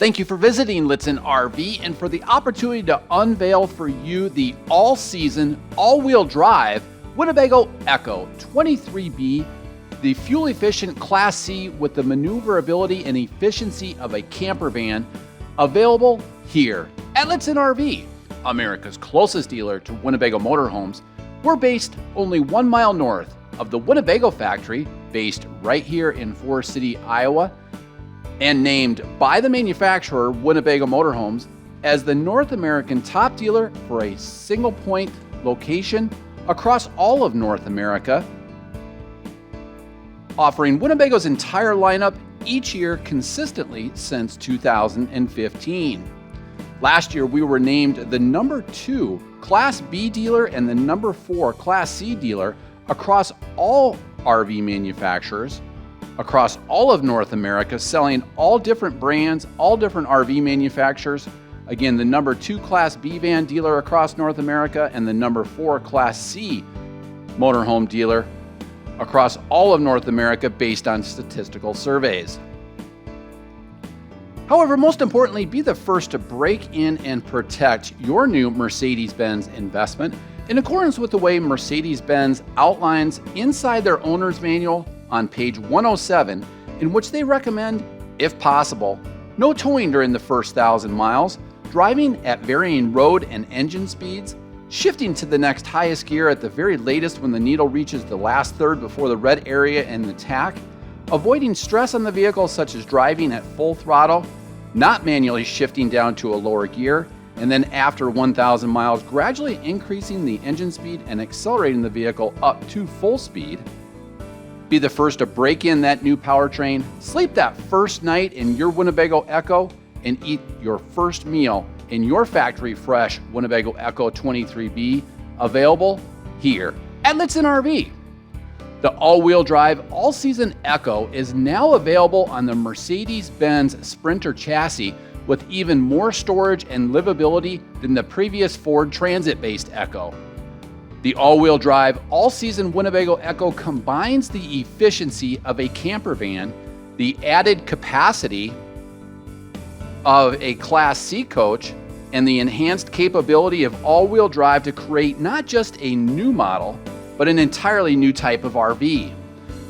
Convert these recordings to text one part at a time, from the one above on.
Thank you for visiting Lichtsinn RV and for the opportunity to unveil for you the all-season, all-wheel drive Winnebago EKKO 23B, the fuel-efficient Class C with the maneuverability and efficiency of a camper van, available here at Lichtsinn RV, America's closest dealer to Winnebago motorhomes. We're based only 1 mile north of the Winnebago factory, based right here in Forest City, Iowa, and named by the manufacturer, Winnebago Motorhomes, as the North American top dealer for a single point location across all of North America, offering Winnebago's entire lineup each year consistently since 2015. Last year, we were named the number 2 Class B dealer and the number 4 Class C dealer across all RV manufacturers across all of North America, selling all different brands, all different RV manufacturers. Again, the number 2 Class B van dealer across North America and the number 4 Class C motorhome dealer across all of North America based on statistical surveys. However, most importantly, be the first to break in and protect your new Mercedes Benz investment in accordance with the way Mercedes Benz outlines inside their owner's manual on page 107, in which they recommend, if possible, no towing during the first 1,000 miles, driving at varying road and engine speeds, shifting to the next highest gear at the very latest when the needle reaches the last third before the red area and the tack, avoiding stress on the vehicle such as driving at full throttle, not manually shifting down to a lower gear, and then after 1,000 miles, gradually increasing the engine speed and accelerating the vehicle up to full speed. Be the first to break in that new powertrain, sleep that first night in your Winnebago EKKO, and eat your first meal in your factory fresh Winnebago EKKO 23B, available here at Lichtsinn RV. The all-wheel drive, all-season EKKO is now available on the Mercedes Benz Sprinter chassis with even more storage and livability than the previous Ford Transit-based EKKO. The all-wheel drive, all-season Winnebago EKKO combines the efficiency of a camper van, the added capacity of a Class C coach, and the enhanced capability of all-wheel drive to create not just a new model, but an entirely new type of RV,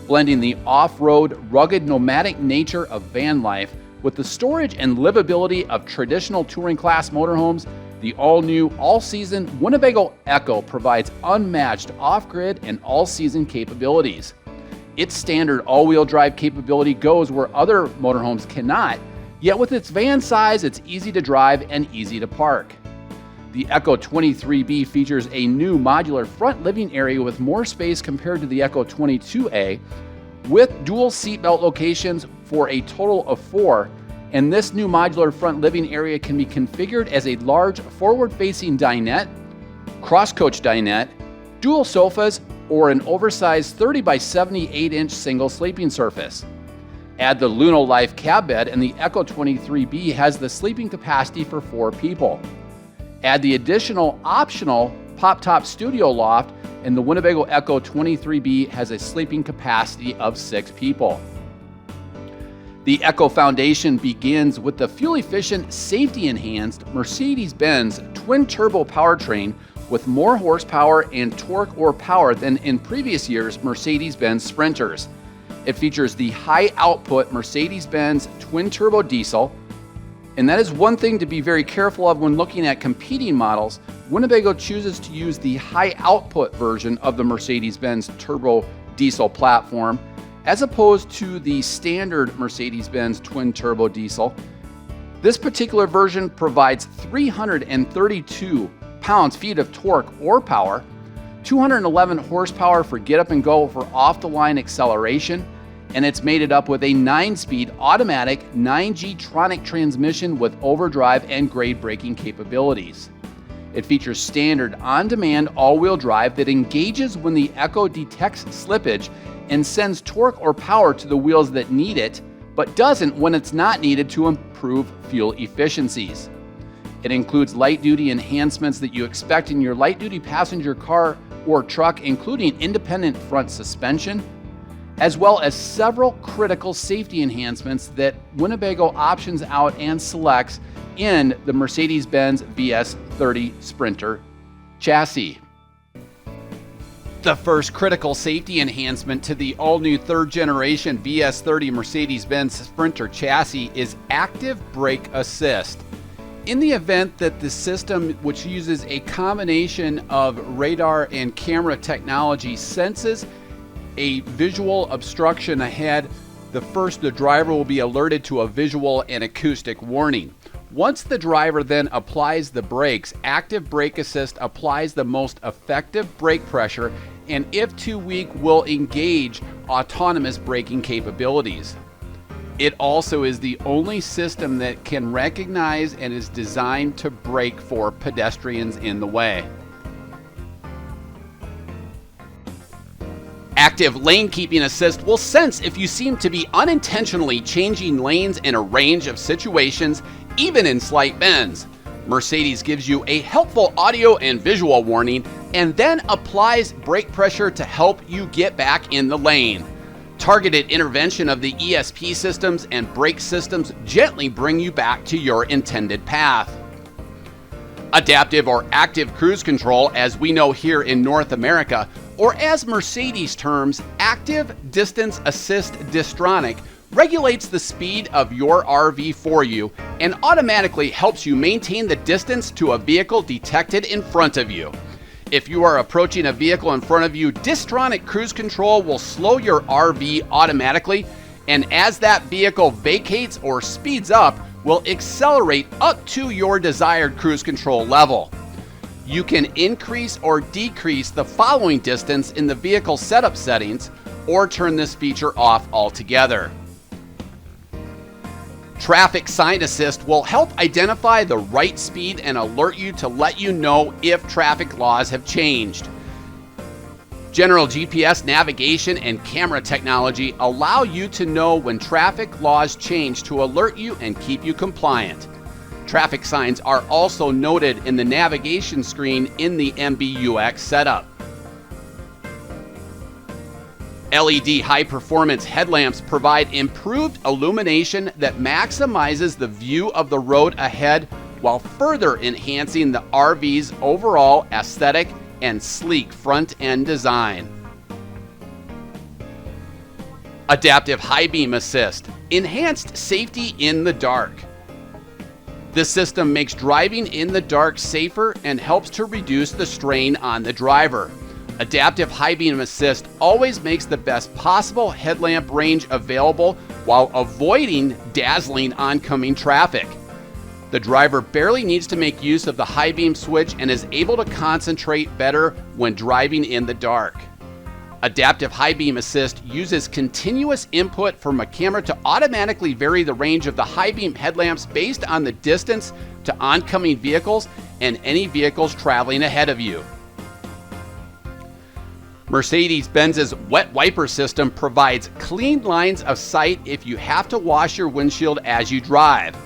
blending the off-road, rugged, nomadic nature of van life with the storage and livability of traditional touring class motorhomes. The all-new, all-season Winnebago EKKO provides unmatched off-grid and all-season capabilities. Its standard all-wheel drive capability goes where other motorhomes cannot, yet with its van size, it's easy to drive and easy to park. The EKKO 23B features a new modular front living area with more space compared to the EKKO 22A, with dual seatbelt locations for a total of 4. And this new modular front living area can be configured as a large forward-facing dinette, cross-coach dinette, dual sofas, or an oversized 30 by 78-inch single sleeping surface. Add the Luno Life cab bed and the EKKO 23B has the sleeping capacity for 4 people. Add the additional optional pop-top studio loft and the Winnebago EKKO 23B has a sleeping capacity of 6 people. The EKKO Foundation begins with the fuel-efficient, safety-enhanced Mercedes-Benz twin-turbo powertrain with more horsepower and torque or power than in previous years' Mercedes-Benz Sprinters. It features the high-output Mercedes-Benz twin-turbo diesel, and that is one thing to be very careful of when looking at competing models. Winnebago chooses to use the high-output version of the Mercedes-Benz turbo diesel platform, as opposed to the standard Mercedes-Benz twin-turbo diesel. This particular version provides 332 pounds-feet of torque or power, 211 horsepower for get-up and go for off-the-line acceleration, and it's mated up with a 9-speed automatic 9G-tronic transmission with overdrive and grade braking capabilities. It features standard on-demand all-wheel drive that engages when the EKKO detects slippage and sends torque or power to the wheels that need it, but doesn't when it's not needed to improve fuel efficiencies. It includes light-duty enhancements that you expect in your light-duty passenger car or truck, including independent front suspension, as well as several critical safety enhancements that Winnebago options out and selects in the Mercedes Benz VS30 Sprinter chassis. The first critical safety enhancement to the all-new third generation VS30 Mercedes Benz Sprinter chassis is active brake assist. In the event that the system, which uses a combination of radar and camera technology, senses a visual obstruction ahead, the driver will be alerted to a visual and acoustic warning. Once the driver then applies the brakes, active brake assist applies the most effective brake pressure, and if too weak, will engage autonomous braking capabilities. It also is the only system that can recognize and is designed to brake for pedestrians in the way. Active lane keeping assist will sense if you seem to be unintentionally changing lanes in a range of situations, even in slight bends. Mercedes gives you a helpful audio and visual warning and then applies brake pressure to help you get back in the lane. Targeted intervention of the ESP systems and brake systems gently bring you back to your intended path. Adaptive or active cruise control, as we know here in North America, or as Mercedes terms, active distance assist distronic, regulates the speed of your RV for you and automatically helps you maintain the distance to a vehicle detected in front of you. If you are approaching a vehicle in front of you, Distronic Cruise Control will slow your RV automatically, and as that vehicle vacates or speeds up, will accelerate up to your desired cruise control level. You can increase or decrease the following distance in the vehicle setup settings, or turn this feature off altogether. Traffic Sign Assist will help identify the right speed and alert you to let you know if traffic laws have changed. General GPS navigation and camera technology allow you to know when traffic laws change to alert you and keep you compliant. Traffic signs are also noted in the navigation screen in the MBUX setup. LED high-performance headlamps provide improved illumination that maximizes the view of the road ahead while further enhancing the RV's overall aesthetic and sleek front-end design. Adaptive High Beam Assist, enhanced safety in the dark. This system makes driving in the dark safer and helps to reduce the strain on the driver. Adaptive High Beam Assist always makes the best possible headlamp range available while avoiding dazzling oncoming traffic. The driver barely needs to make use of the high beam switch and is able to concentrate better when driving in the dark. Adaptive High Beam Assist uses continuous input from a camera to automatically vary the range of the high beam headlamps based on the distance to oncoming vehicles and any vehicles traveling ahead of you. Mercedes-Benz's wet wiper system provides clean lines of sight if you have to wash your windshield as you drive.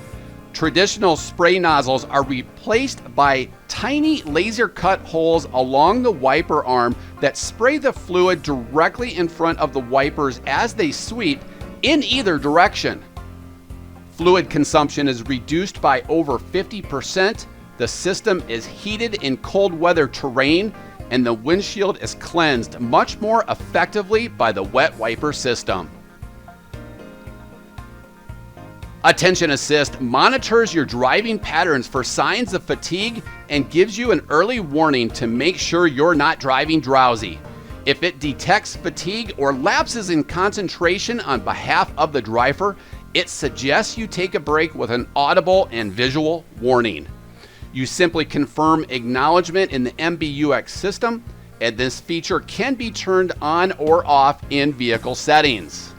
Traditional spray nozzles are replaced by tiny laser cut holes along the wiper arm that spray the fluid directly in front of the wipers as they sweep in either direction. Fluid consumption is reduced by over 50%. The system is heated in cold weather terrain, and the windshield is cleansed much more effectively by the wet wiper system. Attention Assist monitors your driving patterns for signs of fatigue and gives you an early warning to make sure you're not driving drowsy. If it detects fatigue or lapses in concentration on behalf of the driver, it suggests you take a break with an audible and visual warning. You simply confirm acknowledgement in the MBUX system, and this feature can be turned on or off in vehicle settings.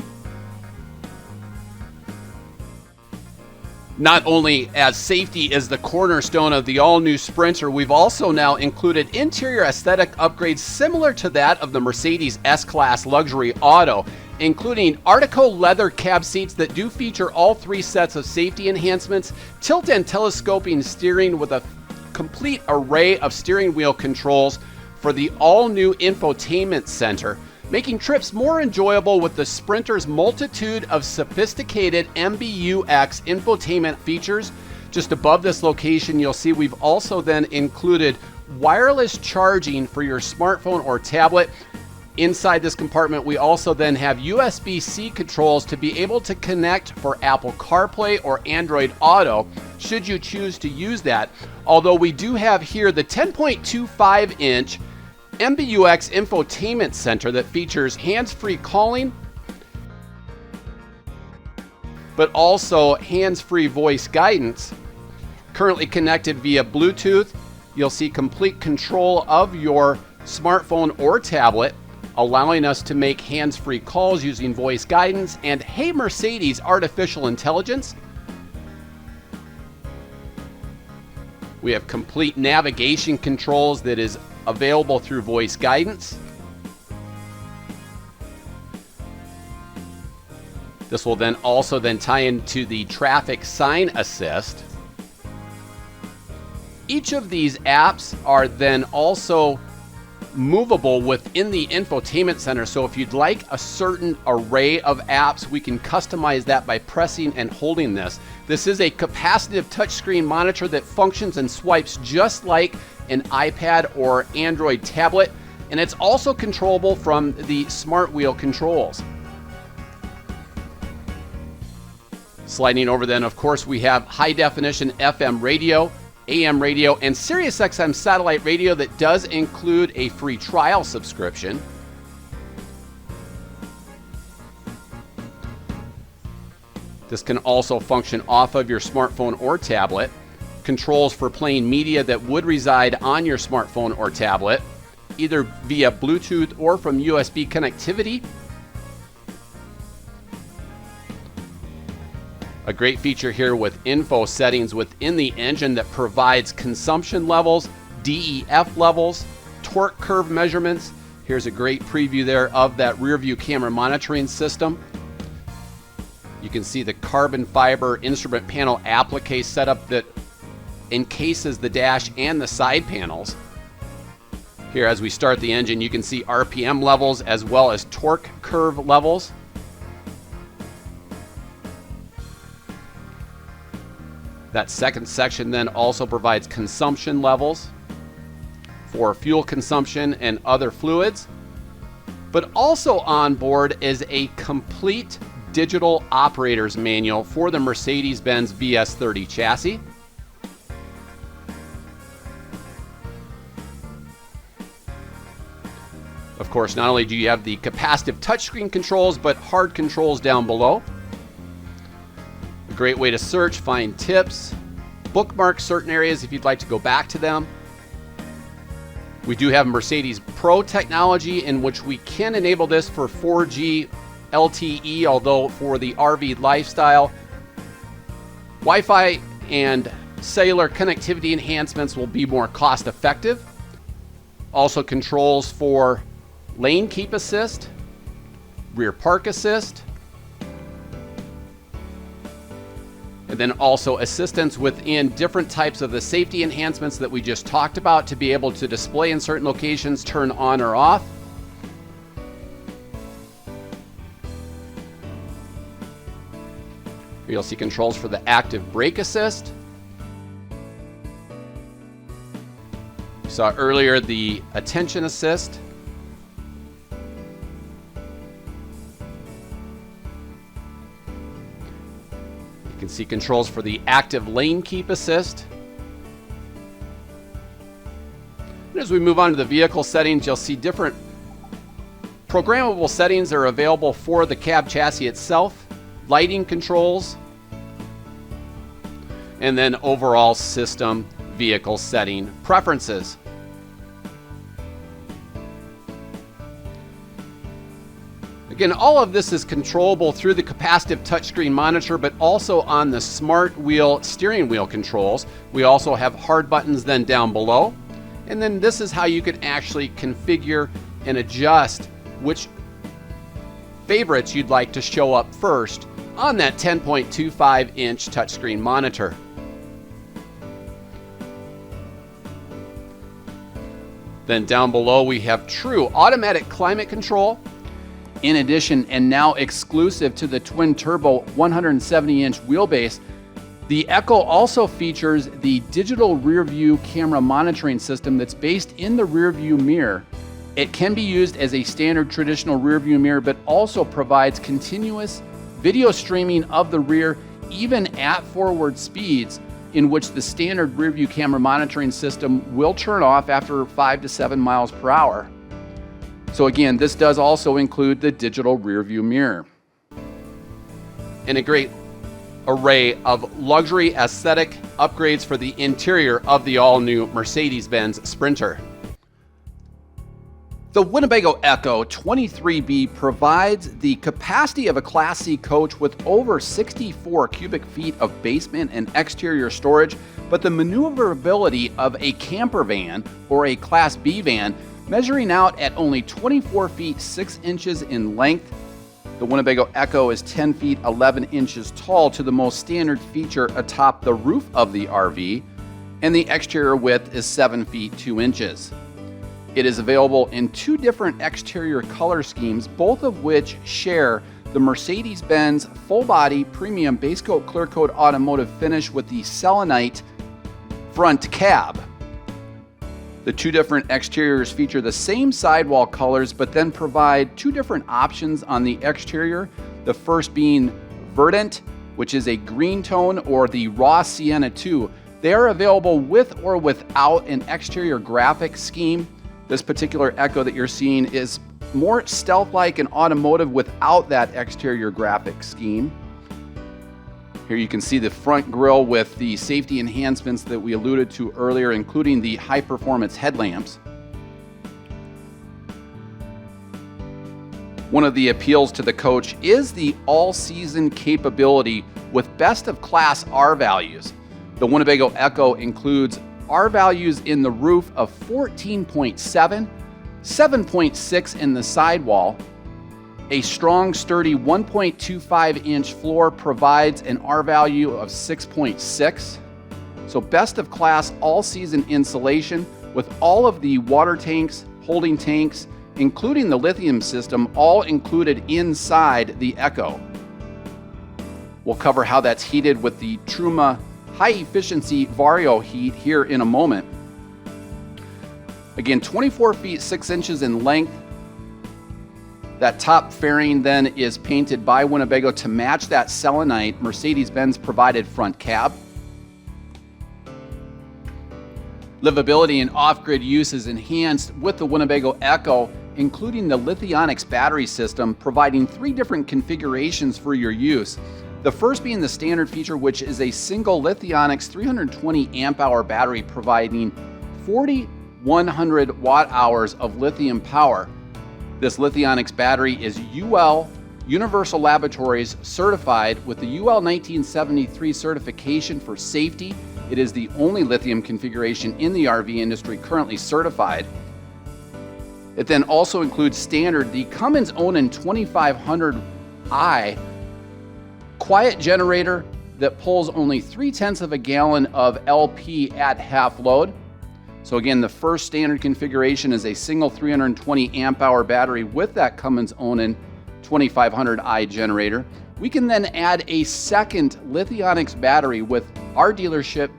Not only as safety is the cornerstone of the all-new Sprinter, we've also now included interior aesthetic upgrades similar to that of the Mercedes S-Class luxury auto, including Artico leather cab seats that do feature all three sets of safety enhancements, tilt and telescoping steering with a complete array of steering wheel controls for the all-new infotainment center, making trips more enjoyable with the Sprinter's multitude of sophisticated MBUX infotainment features. Just above this location, you'll see we've also then included wireless charging for your smartphone or tablet. Inside this compartment, we also then have USB-C controls to be able to connect for Apple CarPlay or Android Auto, should you choose to use that. Although we do have here the 10.25-inch MBUX infotainment center that features hands-free calling, but also hands-free voice guidance. Currently connected via Bluetooth, you'll see complete control of your smartphone or tablet, allowing us to make hands-free calls using voice guidance and Hey Mercedes artificial intelligence. We have complete navigation controls that is available through voice guidance. This will then also tie into the traffic sign assist. Each of these apps are then also movable within the infotainment center. So if you'd like a certain array of apps, we can customize that by pressing and holding this. This is a capacitive touchscreen monitor that functions and swipes just like an iPad or Android tablet, and it's also controllable from the smart wheel controls. Sliding over then, of course, we have high definition FM radio, AM radio, and Sirius XM satellite radio that does include a free trial subscription. This can also function off of your smartphone or tablet. Controls for playing media that would reside on your smartphone or tablet, either via Bluetooth or from USB connectivity. A great feature here with info settings within the engine that provides consumption levels, DEF levels, torque curve measurements. Here's a great preview there of that rear view camera monitoring system. You can see the carbon fiber instrument panel applique setup that encases the dash and the side panels. Here, as we start the engine, you can see RPM levels as well as torque curve levels. That second section then also provides consumption levels for fuel consumption and other fluids. But also on board is a complete digital operator's manual for the Mercedes Benz VS30 chassis. Of course, not only do you have the capacitive touchscreen controls, but hard controls down below. A great way to search, find tips, bookmark certain areas if you'd like to go back to them. We do have Mercedes Pro technology in which we can enable this for 4G LTE, although for the RV lifestyle, Wi-Fi and cellular connectivity enhancements will be more cost effective. Also controls for lane keep assist, rear park assist, and then also assistance within different types of the safety enhancements that we just talked about to be able to display in certain locations, turn on or off. Here you'll see controls for the active brake assist. You saw earlier the attention assist. You can see controls for the active lane keep assist. And as we move on to the vehicle settings, you'll see different programmable settings that are available for the cab chassis itself, lighting controls, and then overall system vehicle setting preferences. Again, all of this is controllable through the capacitive touchscreen monitor, but also on the smart wheel steering wheel controls. We also have hard buttons then down below. And then this is how you can actually configure and adjust which favorites you'd like to show up first on that 10.25-inch touchscreen monitor. Then down below we have true automatic climate control, In addition, and now exclusive to the twin-turbo 170-inch wheelbase, the EKKO also features the digital rear-view camera monitoring system that's based in the rear-view mirror. It can be used as a standard traditional rear-view mirror, but also provides continuous video streaming of the rear, even at forward speeds, in which the standard rear-view camera monitoring system will turn off after 5 to 7 miles per hour. So again, this does also include the digital rear-view mirror. And a great array of luxury aesthetic upgrades for the interior of the all-new Mercedes Benz Sprinter. The Winnebago EKKO 23B provides the capacity of a Class C coach with over 64 cubic feet of basement and exterior storage, but the maneuverability of a camper van or a Class B van, measuring out at only 24 feet 6 inches in length. The Winnebago EKKO is 10 feet 11 inches tall to the most standard feature atop the roof of the RV, and the exterior width is 7 feet 2 inches. It is available in 2 different exterior color schemes, both of which share the Mercedes Benz full-body premium base coat clear coat automotive finish with the selenite front cab. The 2 different exteriors feature the same sidewall colors, but then provide 2 different options on the exterior. The first being Verdant, which is a green tone, or the Raw Sienna 2. They are available with or without an exterior graphic scheme. This particular EKKO that you're seeing is more stealth-like and automotive without that exterior graphic scheme. Here you can see the front grille with the safety enhancements that we alluded to earlier, including the high-performance headlamps. One of the appeals to the coach is the all-season capability with best-of-class R values. The Winnebago EKKO includes R values in the roof of 14.7, 7.6 in the sidewall. A strong, sturdy 1.25-inch floor provides an R value of 6.6. So best of class all-season insulation with all of the water tanks, holding tanks, including the lithium system, all included inside the EKKO. We'll cover how that's heated with the Truma high-efficiency Vario heat here in a moment. Again, 24 feet 6 inches in length. That top fairing then is painted by Winnebago to match that selenite Mercedes-Benz provided front cab. Livability and off-grid use is enhanced with the Winnebago EKKO, including the Lithionics battery system, providing 3 different configurations for your use. The first being the standard feature, which is a single Lithionics 320 amp hour battery providing 4,100 watt hours of lithium power. This Lithionics battery is UL Universal Laboratories certified with the UL 1973 certification for safety. It is the only lithium configuration in the RV industry currently certified. It then also includes standard the Cummins Onan 2500i quiet generator that pulls only 0.3 of a gallon of LP at half load. So again, the first standard configuration is a single 320 amp hour battery with that Cummins Onan 2500i generator. We can then add a second Lithionics battery with our dealership,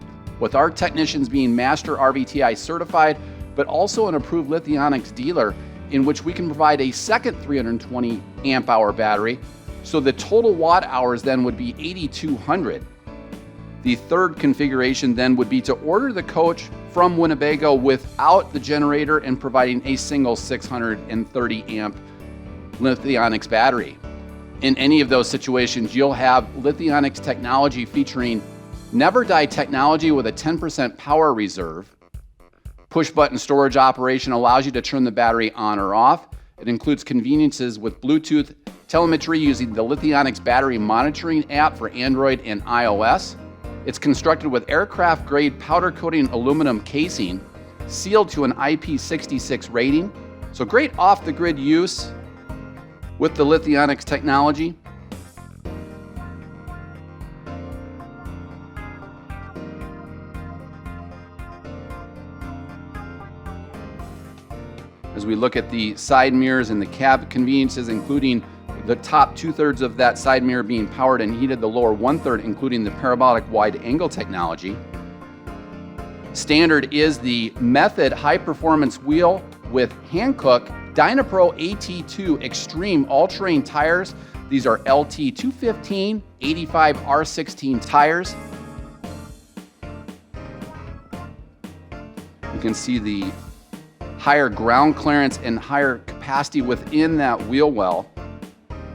with our technicians being Master RVTI certified, but also an approved Lithionics dealer, in which we can provide a second 320 amp hour battery. So the total watt hours then would be 8,200. The third configuration then would be to order the coach from Winnebago without the generator and providing a single 630 amp Lithionics battery. In any of those situations, you'll have Lithionics technology featuring Never Die technology with a 10% power reserve. Push button storage operation allows you to turn the battery on or off. It includes conveniences with Bluetooth telemetry using the Lithionics battery monitoring app for Android and iOS. It's constructed with aircraft-grade powder coating aluminum casing, sealed to an IP66 rating. So great off-the-grid use with the Lithionics technology. As we look at the side mirrors and the cab conveniences, including the top 2/3 of that side mirror being powered and heated, the lower 1/3 including the parabolic wide angle technology. Standard is the Method high performance wheel with Hankook Dynapro AT2 Extreme all-terrain tires. These are LT 215 85 R16 tires. You can see the higher ground clearance and higher capacity within that wheel well.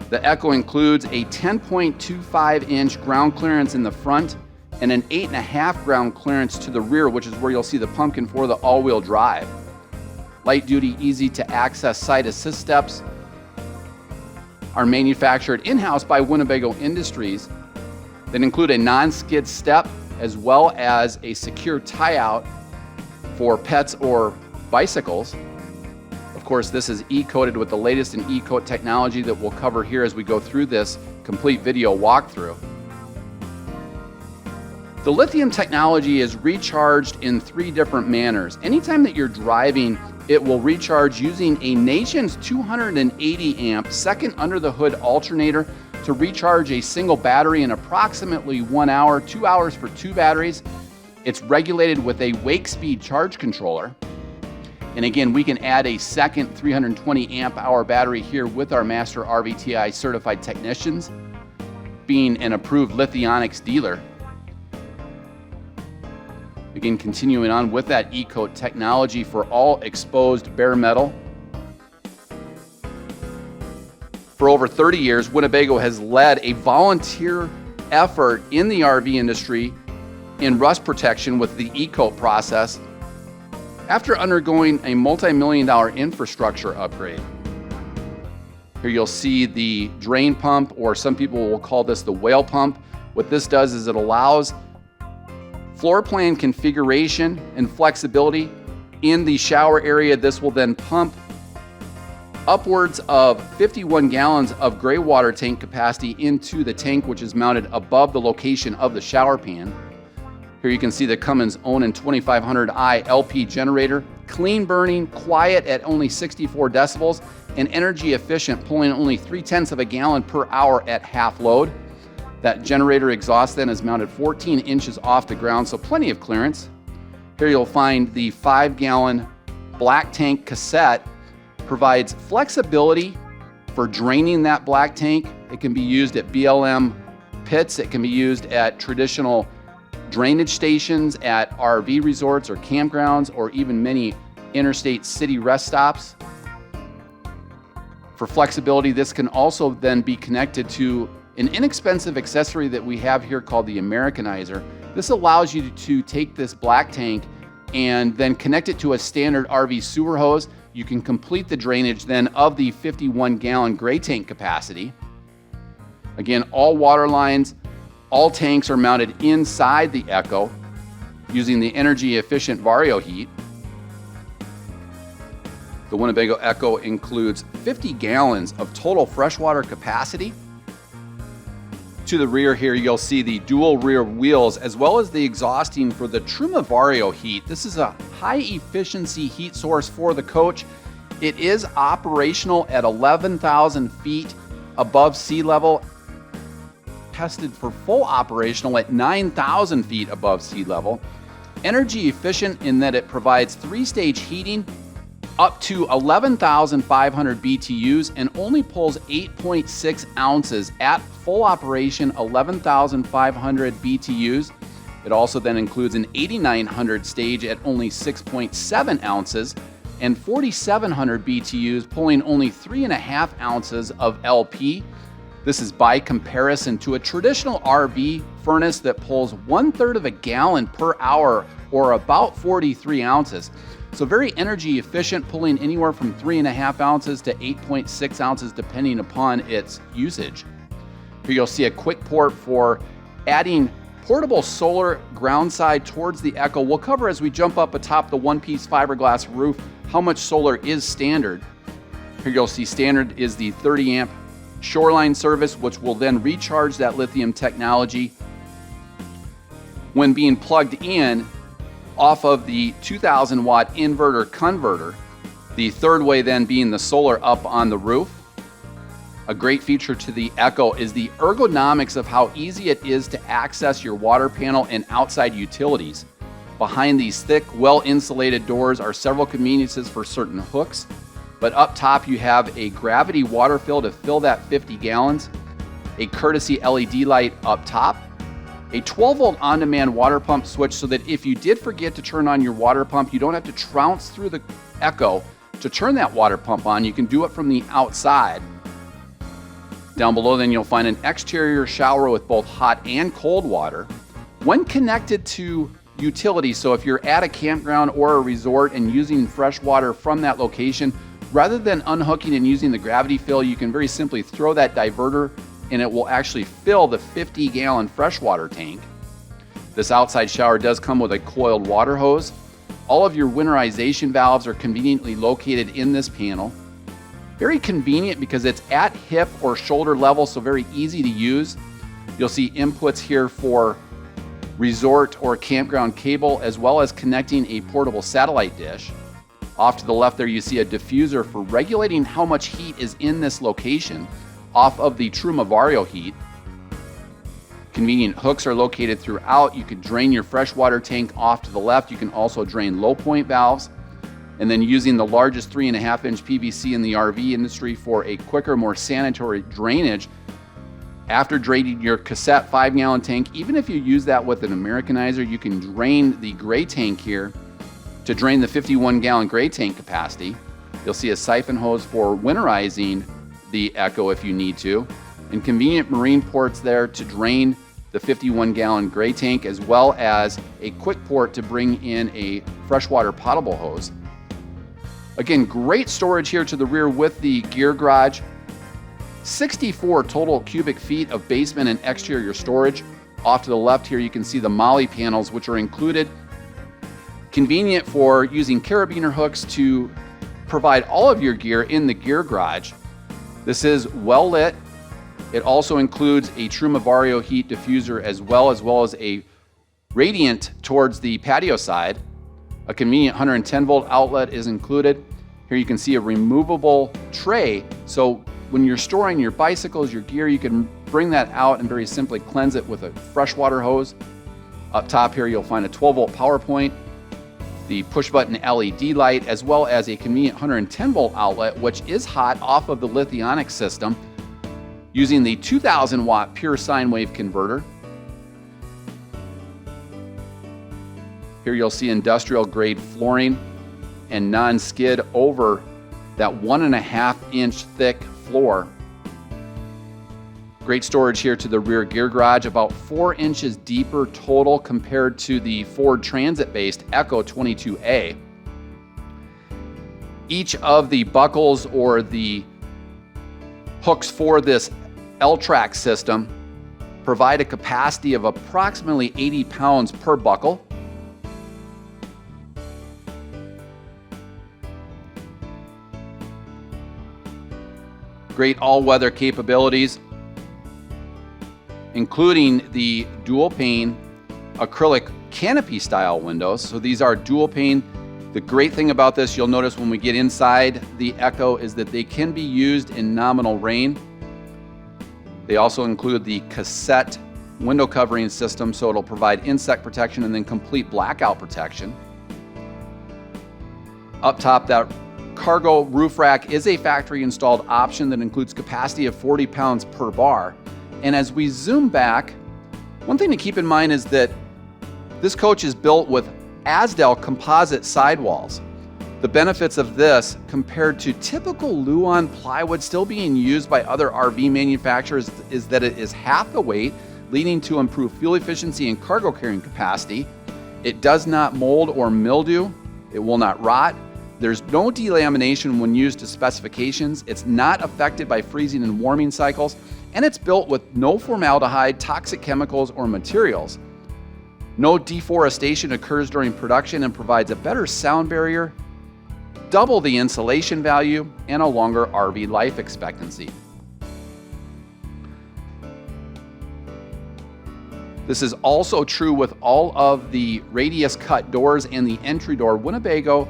The EKKO includes a 10.25-inch ground clearance in the front and an 8.5 ground clearance to the rear, which is where you'll see the pumpkin for the all-wheel drive. Light duty, easy to access side assist steps are manufactured in-house by Winnebago Industries that include a non-skid step as well as a secure tie-out for pets or bicycles. Of course, this is E-coated with the latest in E-coat technology that we'll cover here as we go through this complete video walkthrough. The lithium technology is recharged in 3 different manners. Anytime that you're driving, it will recharge using a Nation's 280 amp second under the hood alternator to recharge a single battery in approximately 1 hour, 2 hours for 2 batteries. It's regulated with a wake speed charge controller. And again, we can add a second 320 amp hour battery here with our Master RVTI certified technicians, being an approved Lithionics dealer. Again, continuing on with that E-coat technology for all exposed bare metal. For over 30 years, Winnebago has led a volunteer effort in the RV industry in rust protection with the E-coat process after undergoing a multi-million-dollar infrastructure upgrade. Here you'll see the drain pump, or some people will call this the whale pump. What this does is it allows floor plan configuration and flexibility in the shower area. This will then pump upwards of 51 gallons of gray water tank capacity into the tank, which is mounted above the location of the shower pan. Here you can see the Cummins Onan 2500i LP generator, clean burning, quiet at only 64 decibels, and energy efficient, pulling only 0.3 of a gallon per hour at half load. That generator exhaust then is mounted 14 inches off the ground, so plenty of clearance. Here you'll find the 5-gallon black tank cassette, provides flexibility for draining that black tank. It can be used at BLM pits, it can be used at traditional drainage stations at RV resorts or campgrounds, or even many interstate city rest stops. For flexibility, this can also then be connected to an inexpensive accessory that we have here called the Americanizer. This allows you to take this black tank and then connect it to a standard RV sewer hose. You can complete the drainage then of the 51-gallon gray tank capacity. Again, all water lines, all tanks are mounted inside the EKKO using the energy efficient Vario heat. The Winnebago EKKO includes 50 gallons of total freshwater capacity. To the rear here, you'll see the dual rear wheels as well as the exhausting for the Truma Vario heat. This is a high efficiency heat source for the coach. It is operational at 11,000 feet above sea level, tested for full operational at 9,000 feet above sea level. Energy efficient in that it provides 3-stage heating up to 11,500 BTUs and only pulls 8.6 ounces at full operation, 11,500 BTUs. It also then includes an 8,900 stage at only 6.7 ounces and 4,700 BTUs, pulling only 3.5 ounces of LP. This is by comparison to a traditional RV furnace that pulls 1/3 of a gallon per hour, or about 43 ounces. So very energy efficient, pulling anywhere from 3.5 ounces to 8.6 ounces depending upon its usage. Here you'll see a quick port for adding portable solar ground side towards the EKKO. We'll cover as we jump up atop the one-piece fiberglass roof how much solar is standard. Here you'll see standard is the 30 amp shoreline service, which will then recharge that lithium technology when being plugged in off of the 2,000 watt inverter converter. The third way then being the solar up on the roof. A great feature to the EKKO is the ergonomics of how easy it is to access your water panel and outside utilities. Behind these thick, well-insulated doors are several conveniences for certain hooks, but up top you have a gravity water fill to fill that 50 gallons, a courtesy LED light up top, a 12-volt on-demand water pump switch so that if you did forget to turn on your water pump, you don't have to trounce through the EKKO to turn that water pump on. You can do it from the outside. Down below then you'll find an exterior shower with both hot and cold water. When connected to utilities, so if you're at a campground or a resort and using fresh water from that location, rather than unhooking and using the gravity fill, you can very simply throw that diverter and it will actually fill the 50-gallon freshwater tank. This outside shower does come with a coiled water hose. All of your winterization valves are conveniently located in this panel. Very convenient because it's at hip or shoulder level, so very easy to use. You'll see inputs here for resort or campground cable, as well as connecting a portable satellite dish. Off to the left there you see a diffuser for regulating how much heat is in this location off of the Truma Vario heat. Convenient hooks are located throughout. You can drain your freshwater tank off to the left. You can also drain low point valves. And then using the largest 3.5-inch PVC in the RV industry for a quicker, more sanitary drainage. After draining your cassette 5-gallon tank, even if you use that with an Americanizer, you can drain the gray tank here to drain the 51-gallon gray tank capacity. You'll see a siphon hose for winterizing the EKKO if you need to, and convenient marine ports there to drain the 51-gallon gray tank, as well as a quick port to bring in a freshwater potable hose. Again, great storage here to the rear with the gear garage. 64 total cubic feet of basement and exterior storage. Off to the left here you can see the Molly panels, which are included. Convenient for using carabiner hooks to provide all of your gear in the gear garage. This is well lit. It also includes a Truma Vario heat diffuser as well as a radiant towards the patio side. A convenient 110-volt outlet is included. Here you can see a removable tray, so when you're storing your bicycles, your gear, you can bring that out and very simply cleanse it with a freshwater hose. Up top here you'll find a 12-volt power point, the push-button LED light, as well as a convenient 110-volt outlet, which is hot off of the lithionic system using the 2,000-watt pure sine wave converter. Here you'll see industrial grade flooring and non-skid over that 1.5-inch thick floor. Great storage here to the rear gear garage, about 4 inches deeper total compared to the Ford Transit-based EKKO 22A. Each of the buckles or the hooks for this L-track system provide a capacity of approximately 80 pounds per buckle. Great all-weather capabilities, including the dual pane acrylic canopy style windows. So these are dual pane. The great thing about this, you'll notice when we get inside the EKKO, is that they can be used in nominal rain. They also include the cassette window covering system, so it'll provide insect protection and then complete blackout protection. Up top, that cargo roof rack is a factory installed option that includes capacity of 40 pounds per bar. And as we zoom back, one thing to keep in mind is that this coach is built with Asdel composite sidewalls. The benefits of this compared to typical Luan plywood still being used by other RV manufacturers is that it is half the weight, leading to improved fuel efficiency and cargo carrying capacity. It does not mold or mildew. It will not rot. There's no delamination when used to specifications. It's not affected by freezing and warming cycles, and it's built with no formaldehyde, toxic chemicals, or materials. No deforestation occurs during production and provides a better sound barrier, double the insulation value, and a longer RV life expectancy. This is also true with all of the radius cut doors and the entry door. Winnebago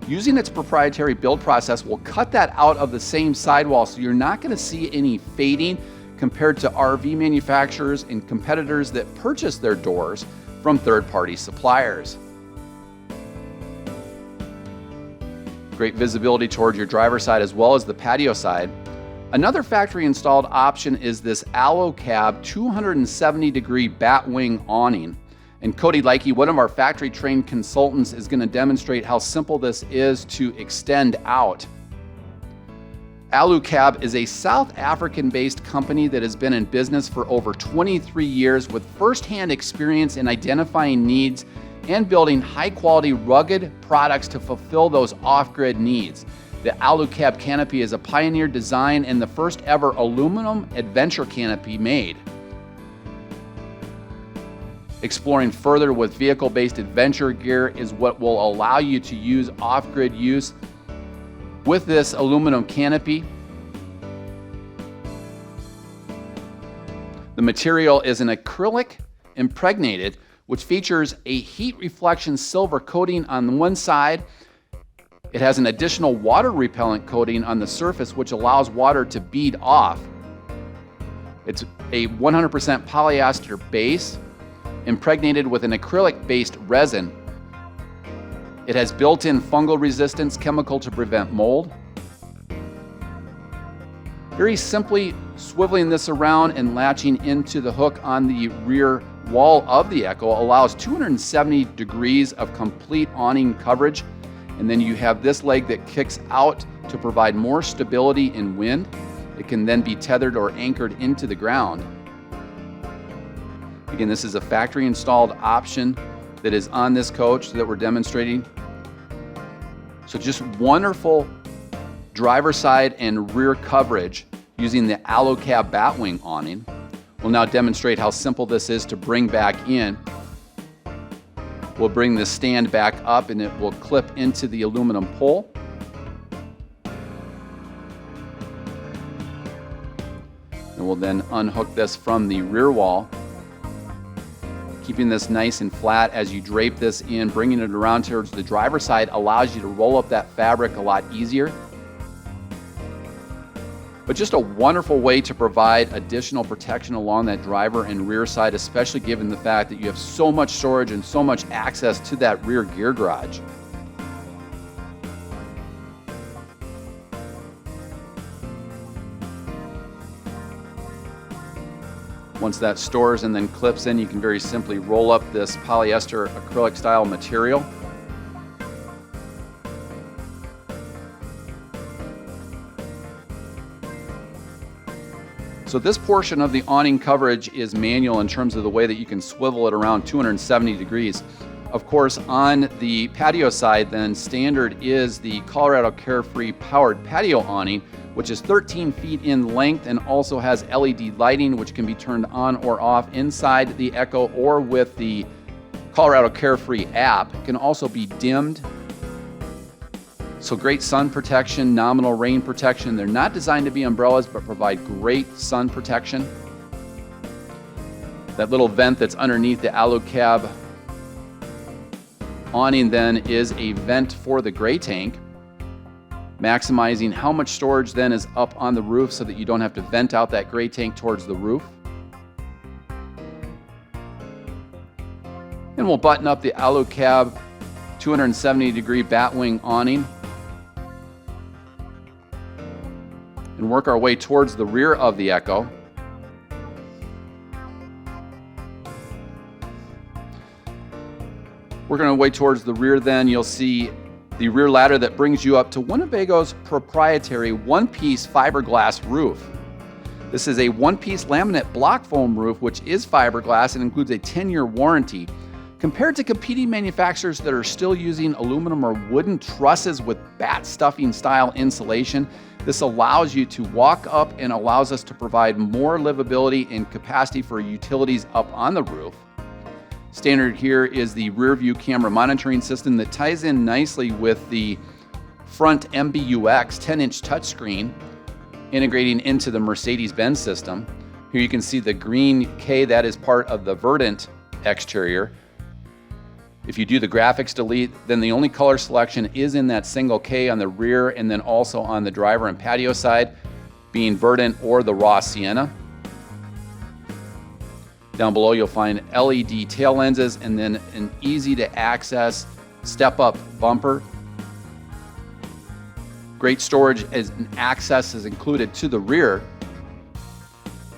Using its proprietary build process will cut that out of the same sidewall, so you're not going to see any fading compared to RV manufacturers and competitors that purchase their doors from third-party suppliers. Great visibility towards your driver's side as well as the patio side. Another factory installed option is this AluCab 270-degree batwing awning. And Cody Likey, one of our factory trained consultants, is going to demonstrate how simple this is to extend out. AluCab is a South African-based company that has been in business for over 23 years with firsthand experience in identifying needs and building high-quality, rugged products to fulfill those off-grid needs. The AluCab canopy is a pioneer design and the first ever aluminum adventure canopy made. Exploring further with vehicle-based adventure gear is what will allow you to use off-grid use with this aluminum canopy. The material is an acrylic impregnated, which features a heat reflection silver coating on one side. It has an additional water repellent coating on the surface, which allows water to bead off. It's a 100% polyester base, impregnated with an acrylic-based resin. It has built-in fungal resistance chemical to prevent mold. Very simply swiveling this around and latching into the hook on the rear wall of the EKKO allows 270 degrees of complete awning coverage. And then you have this leg that kicks out to provide more stability in wind. It can then be tethered or anchored into the ground. Again, this is a factory installed option that is on this coach that we're demonstrating. So just wonderful driver side and rear coverage using the AluCab batwing awning. We'll now demonstrate how simple this is to bring back in. We'll bring the stand back up and it will clip into the aluminum pole. And we'll then unhook this from the rear wall, keeping this nice and flat as you drape this in. Bringing it around towards the driver's side allows you to roll up that fabric a lot easier. But just a wonderful way to provide additional protection along that driver and rear side, especially given the fact that you have so much storage and so much access to that rear gear garage. Once that stores and then clips in, you can very simply roll up this polyester acrylic style material. So this portion of the awning coverage is manual in terms of the way that you can swivel it around 270 degrees. Of course, on the patio side, then standard is the Colorado Carefree powered patio awning, which is 13 feet in length and also has LED lighting, which can be turned on or off inside the EKKO or with the Colorado Carefree app. It can also be dimmed. So great sun protection, nominal rain protection. They're not designed to be umbrellas, but provide great sun protection. That little vent that's underneath the AluCab awning then is a vent for the gray tank, maximizing how much storage then is up on the roof so that you don't have to vent out that gray tank towards the roof. And we'll button up the AluCab 270-degree batwing awning and work our way towards the rear of the EKKO. Working our way towards the rear then, you'll see the rear ladder that brings you up to Winnebago's proprietary one-piece fiberglass roof. This is a one-piece laminate block foam roof, which is fiberglass and includes a 10-year warranty. Compared to competing manufacturers that are still using aluminum or wooden trusses with bat stuffing style insulation, this allows you to walk up and allows us to provide more livability and capacity for utilities up on the roof. Standard here is the rear view camera monitoring system that ties in nicely with the front MBUX 10-inch touchscreen integrating into the Mercedes Benz system. Here you can see the green K, that is part of the Verdant exterior. If you do the graphics delete, then the only color selection is in that single K on the rear and then also on the driver and patio side, being verdant or the raw sienna. Down below you'll find LED tail lenses and then an easy to access step-up bumper. Great storage as an access is included to the rear.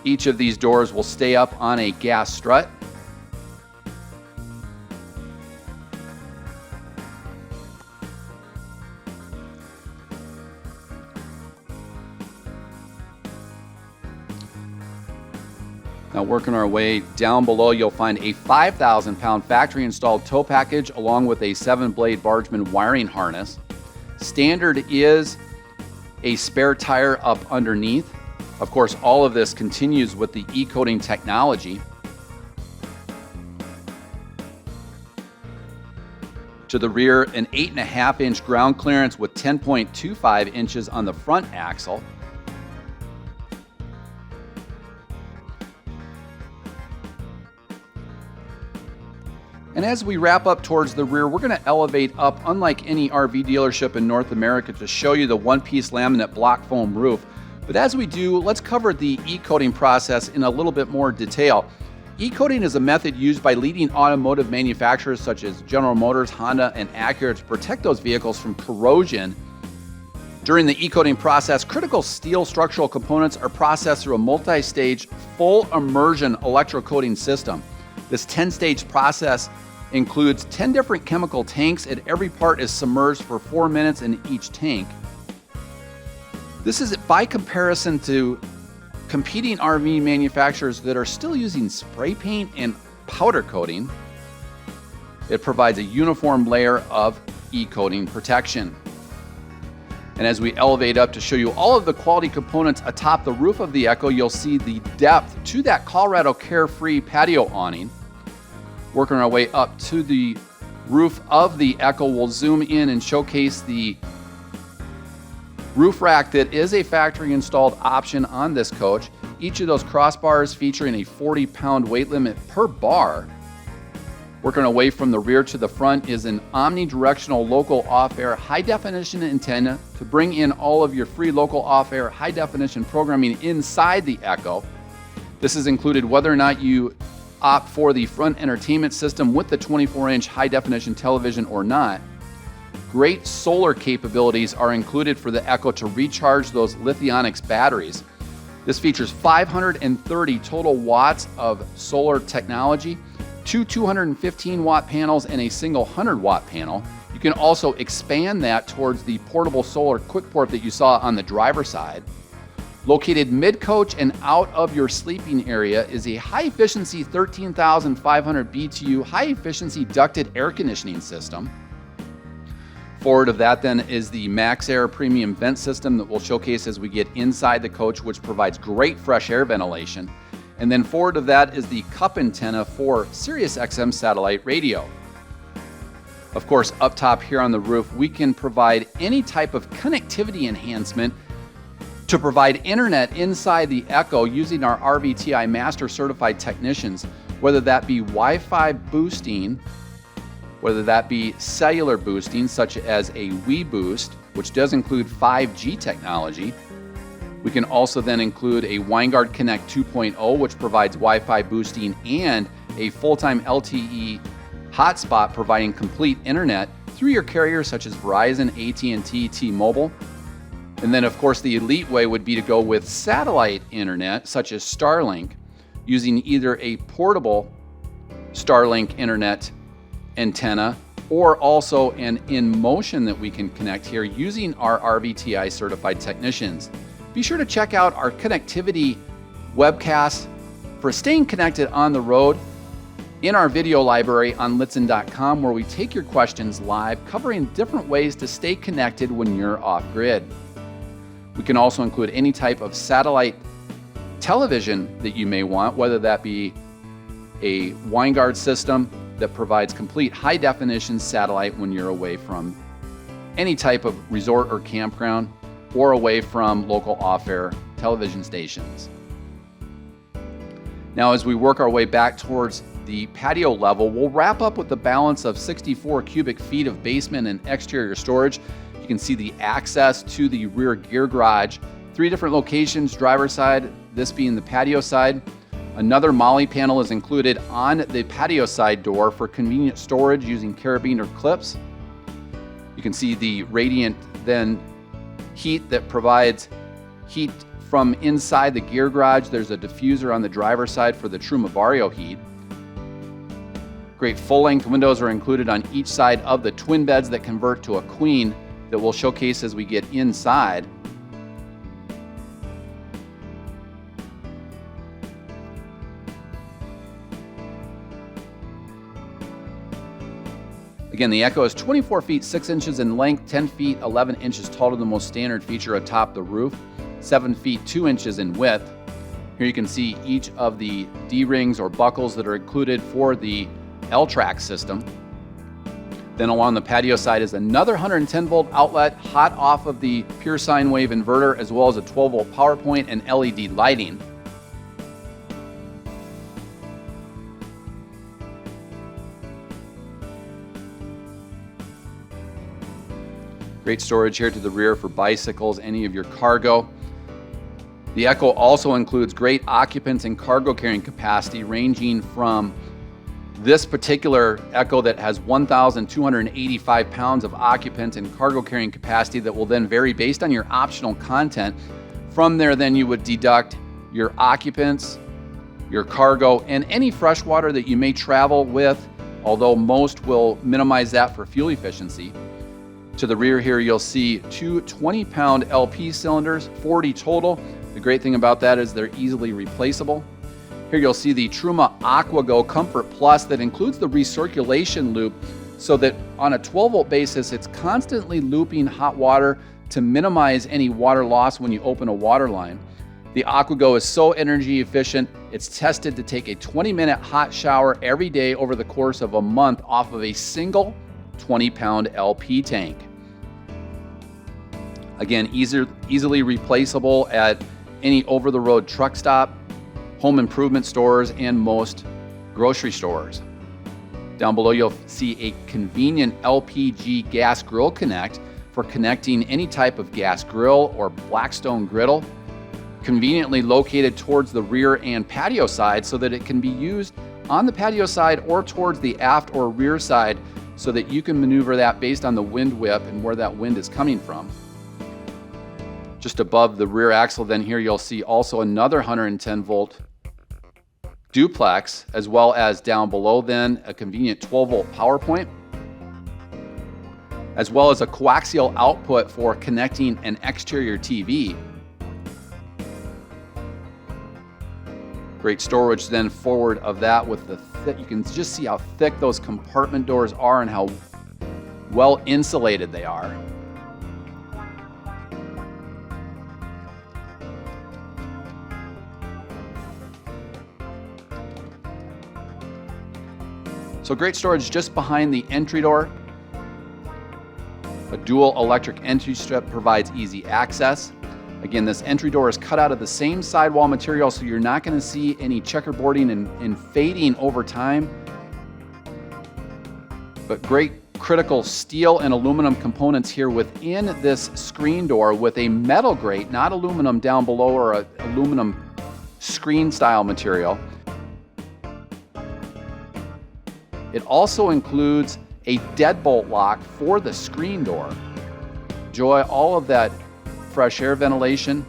Each of these doors will stay up on a gas strut. Now working our way down below, you'll find a 5,000-pound factory-installed tow package along with a 7-blade Bargeman wiring harness. Standard is a spare tire up underneath. Of course, all of this continues with the e-coating technology. To the rear, an 8.5-inch ground clearance with 10.25 inches on the front axle. And as we wrap up towards the rear, we're going to elevate up, unlike any RV dealership in North America, to show you the one-piece laminate block foam roof. But as we do, let's cover the e-coating process in a little bit more detail. E-coating is a method used by leading automotive manufacturers such as General Motors, Honda, and Acura to protect those vehicles from corrosion. During the e-coating process, critical steel structural components are processed through a multi-stage, full immersion electrocoating system. This 10-stage process includes 10 different chemical tanks, and every part is submerged for 4 minutes in each tank. This is by comparison to competing RV manufacturers that are still using spray paint and powder coating. It provides a uniform layer of e-coating protection. And as we elevate up to show you all of the quality components atop the roof of the EKKO, you'll see the depth to that Colorado Carefree patio awning. Working our way up to the roof of the EKKO, we'll zoom in and showcase the roof rack that is a factory installed option on this coach. Each of those crossbars featuring a 40-pound weight limit per bar. Working away from the rear to the front is an omnidirectional local off-air high-definition antenna to bring in all of your free local off-air high-definition programming inside the EKKO. This is included whether or not you opt for the front entertainment system with the 24-inch high-definition television or not. Great solar capabilities are included for the EKKO to recharge those Lithionics batteries. This features 530 total watts of solar technology, 2 215-watt panels, and a single 100-watt panel. You can also expand that towards the portable solar quick port that you saw on the driver's side. Located mid-coach and out of your sleeping area is a high-efficiency 13,500 BTU high-efficiency ducted air conditioning system. Forward of that then is the Max Air premium vent system that we'll showcase as we get inside the coach, which provides great fresh air ventilation. And then forward of that is the cup antenna for Sirius XM satellite radio. Of course, up top here on the roof, we can provide any type of connectivity enhancement to provide internet inside the EKKO using our RVTI Master Certified technicians, whether that be Wi-Fi boosting, whether that be cellular boosting, such as a WeBoost, which does include 5G technology. We can also then include a WineGuard Connect 2.0, which provides Wi-Fi boosting and a full-time LTE hotspot providing complete internet through your carriers such as Verizon, AT&T, T-Mobile. And then, of course, the elite way would be to go with satellite internet, such as Starlink, using either a portable Starlink internet antenna or also an in-motion that we can connect here using our RVTI certified technicians. Be sure to check out our connectivity webcast for staying connected on the road in our video library on Lichtsinn.com, where we take your questions live, covering different ways to stay connected when you're off-grid. We can also include any type of satellite television that you may want, whether that be a WineGuard system that provides complete high-definition satellite when you're away from any type of resort or campground or away from local off-air television stations. Now, as we work our way back towards the patio level, we'll wrap up with the balance of 64 cubic feet of basement and exterior storage. You can see the access to the rear gear garage. 3 different locations, driver's side, this being the patio side. Another MOLLE panel is included on the patio side door for convenient storage using carabiner clips. You can see the radiant then heat that provides heat from inside the gear garage. There's a diffuser on the driver's side for the Truma Vario heat. Great full-length windows are included on each side of the twin beds that convert to a queen that we'll showcase as we get inside. Again, the EKKO is 24 feet 6 inches in length, 10 feet 11 inches tall to the most standard feature atop the roof, 7 feet 2 inches in width. Here you can see each of the D-rings or buckles that are included for the L-track system. Then along the patio side is another 110 volt outlet hot off of the pure sine wave inverter, as well as a 12 volt power point and LED lighting. Great storage here to the rear for bicycles, any of your cargo. The EKKO also includes great occupants and cargo carrying capacity, ranging from this particular EKKO that has 1,285 pounds of occupant and cargo carrying capacity that will then vary based on your optional content. From there, then you would deduct your occupants, your cargo, and any fresh water that you may travel with, although most will minimize that for fuel efficiency. To the rear here, you'll see 2 20-pound LP cylinders, 40 total. The great thing about that is they're easily replaceable. Here you'll see the Truma AquaGo Comfort Plus that includes the recirculation loop, so that on a 12 volt basis, it's constantly looping hot water to minimize any water loss when you open a water line. The AquaGo is so energy efficient, it's tested to take a 20-minute hot shower every day over the course of a month off of a single 20-pound LP tank. Again, easily replaceable at any over-the-road truck stop, home improvement stores, and most grocery stores. Down below, you'll see a convenient LPG gas grill connect for connecting any type of gas grill or Blackstone griddle, conveniently located towards the rear and patio side so that it can be used on the patio side or towards the aft or rear side, so that you can maneuver that based on the wind whip and where that wind is coming from. Just above the rear axle then here you'll see also another 110 volt duplex, as well as down below then a convenient 12 volt power point, as well as a coaxial output for connecting an exterior TV. Great storage then forward of that with the thick, you can just see how thick those compartment doors are and how well insulated they are. So great storage just behind the entry door. A dual electric entry strip provides easy access. Again, this entry door is cut out of the same sidewall material, so you're not going to see any checkerboarding and fading over time. But great critical steel and aluminum components here within this screen door with a metal grate, not aluminum down below or an aluminum screen style material. It also includes a deadbolt lock for the screen door. Enjoy all of that fresh air ventilation.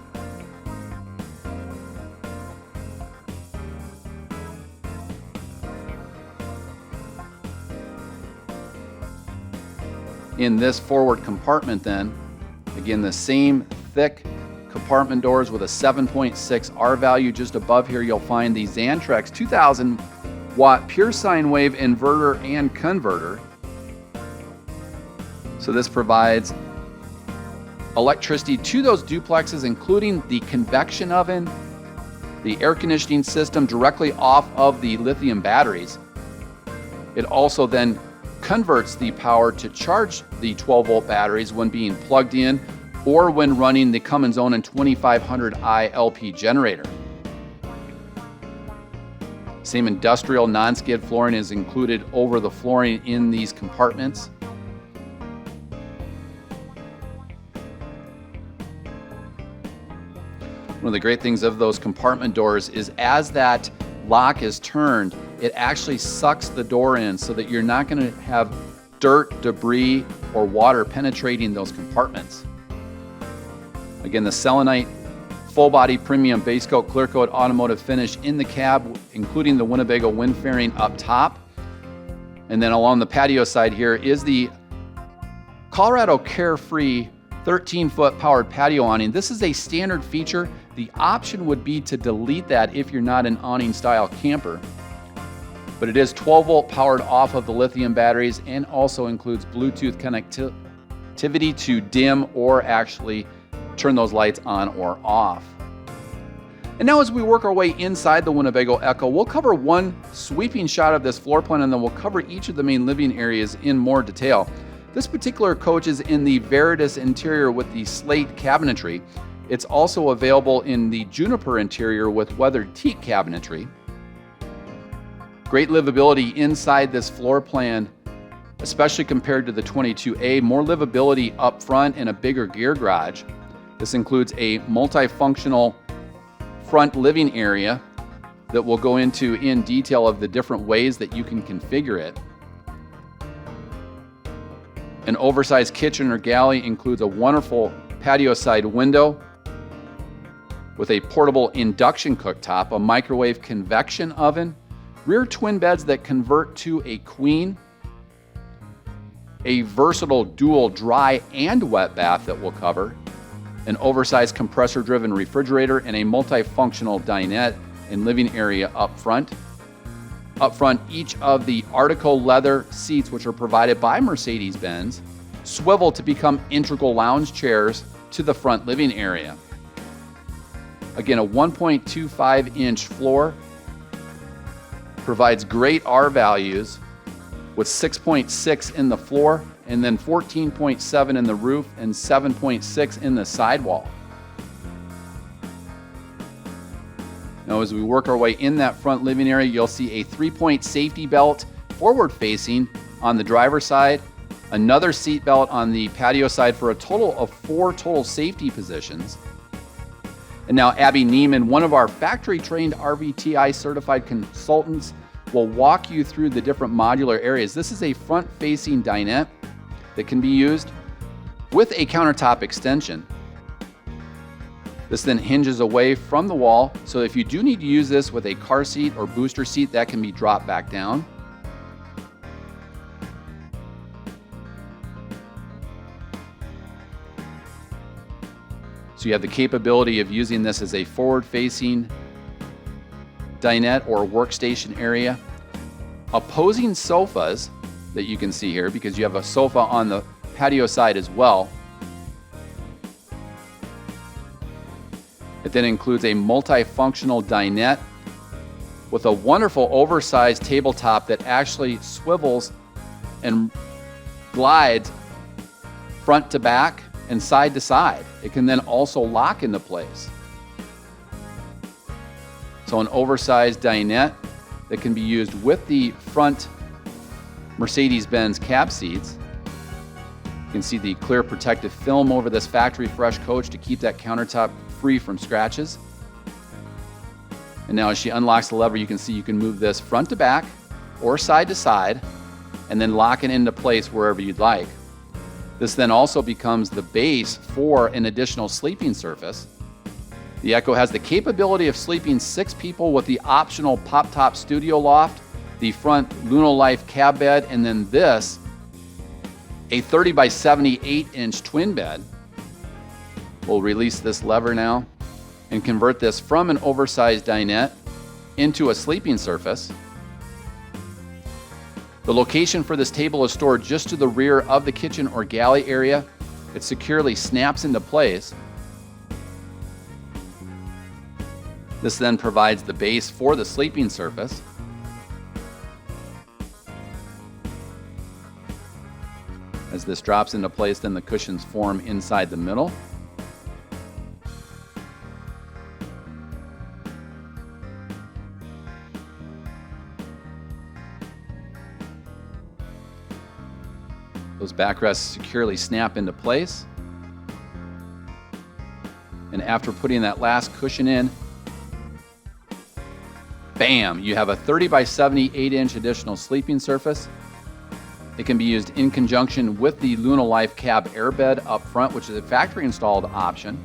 In this forward compartment then, again the same thick compartment doors with a 7.6 R value. Just above here you'll find the Xantrex 2000 watt pure sine wave inverter and converter. So this provides electricity to those duplexes, including the convection oven, the air conditioning system directly off of the lithium batteries. It also then converts the power to charge the 12 volt batteries when being plugged in or when running the Cummins Onan 2500i LP generator. Same industrial non-skid flooring is included over the flooring in these compartments. One of the great things of those compartment doors is as that lock is turned, it actually sucks the door in so that you're not going to have dirt, debris, or water penetrating those compartments. Again, the selenite full body premium base coat clear coat automotive finish in the cab, including the Winnebago wind fairing up top. And then along the patio side here is the Colorado Carefree 13-foot powered patio awning. This is a standard feature. The option would be to delete that if you're not an awning style camper. But it is 12-volt powered off of the lithium batteries and also includes Bluetooth connectivity to dim or actually turn those lights on or off. And now as we work our way inside the Winnebago EKKO, we'll cover one sweeping shot of this floor plan and then we'll cover each of the main living areas in more detail. This particular coach is in the Veritas interior with the slate cabinetry. It's also available in the juniper interior with weathered teak cabinetry. Great livability inside this floor plan, especially compared to the 22A. More livability up front and a bigger gear garage. This includes a multifunctional front living area that we'll go into in detail of the different ways that you can configure it. An oversized kitchen or galley includes a wonderful patio side window with a portable induction cooktop, a microwave convection oven, rear twin beds that convert to a queen, a versatile dual dry and wet bath that we'll cover, an oversized compressor-driven refrigerator, and a multifunctional dinette and living area up front. Up front, each of the Artico leather seats, which are provided by Mercedes Benz, swivel to become integral lounge chairs to the front living area. Again, a 1.25-inch floor provides great R values with 6.6 in the floor and then 14.7 in the roof and 7.6 in the sidewall. Now, as we work our way in that front living area, you'll see a 3-point safety belt forward facing on the driver's side, another seat belt on the patio side for a total of 4 total safety positions. And now Abby Neiman, one of our factory-trained RVTI certified consultants, will walk you through the different modular areas. This is a front-facing dinette that can be used with a countertop extension. This then hinges away from the wall, so if you do need to use this with a car seat or booster seat, that can be dropped back down. So you have the capability of using this as a forward-facing dinette or workstation area. Opposing sofas that you can see here, because you have a sofa on the patio side as well. It then includes a multifunctional dinette with a wonderful oversized tabletop that actually swivels and glides front to back and side to side. It can then also lock into place. So an oversized dinette that can be used with the front Mercedes Benz cab seats. You can see the clear protective film over this factory fresh coach to keep that countertop free from scratches. And now as she unlocks the lever, you can see you can move this front to back or side to side and then lock it into place wherever you'd like. This then also becomes the base for an additional sleeping surface. The EKKO has the capability of sleeping 6 people with the optional pop-top studio loft, the front Luno Life cab bed, and then this, a 30 by 78-inch twin bed. We'll release this lever now and convert this from an oversized dinette into a sleeping surface. The location for this table is stored just to the rear of the kitchen or galley area. It securely snaps into place. This then provides the base for the sleeping surface. As this drops into place, then the cushions form inside the middle. Those backrests securely snap into place. And after putting that last cushion in, bam, you have a 30 by 70 8-inch additional sleeping surface. It can be used in conjunction with the Luno Life cab airbed up front, which is a factory installed option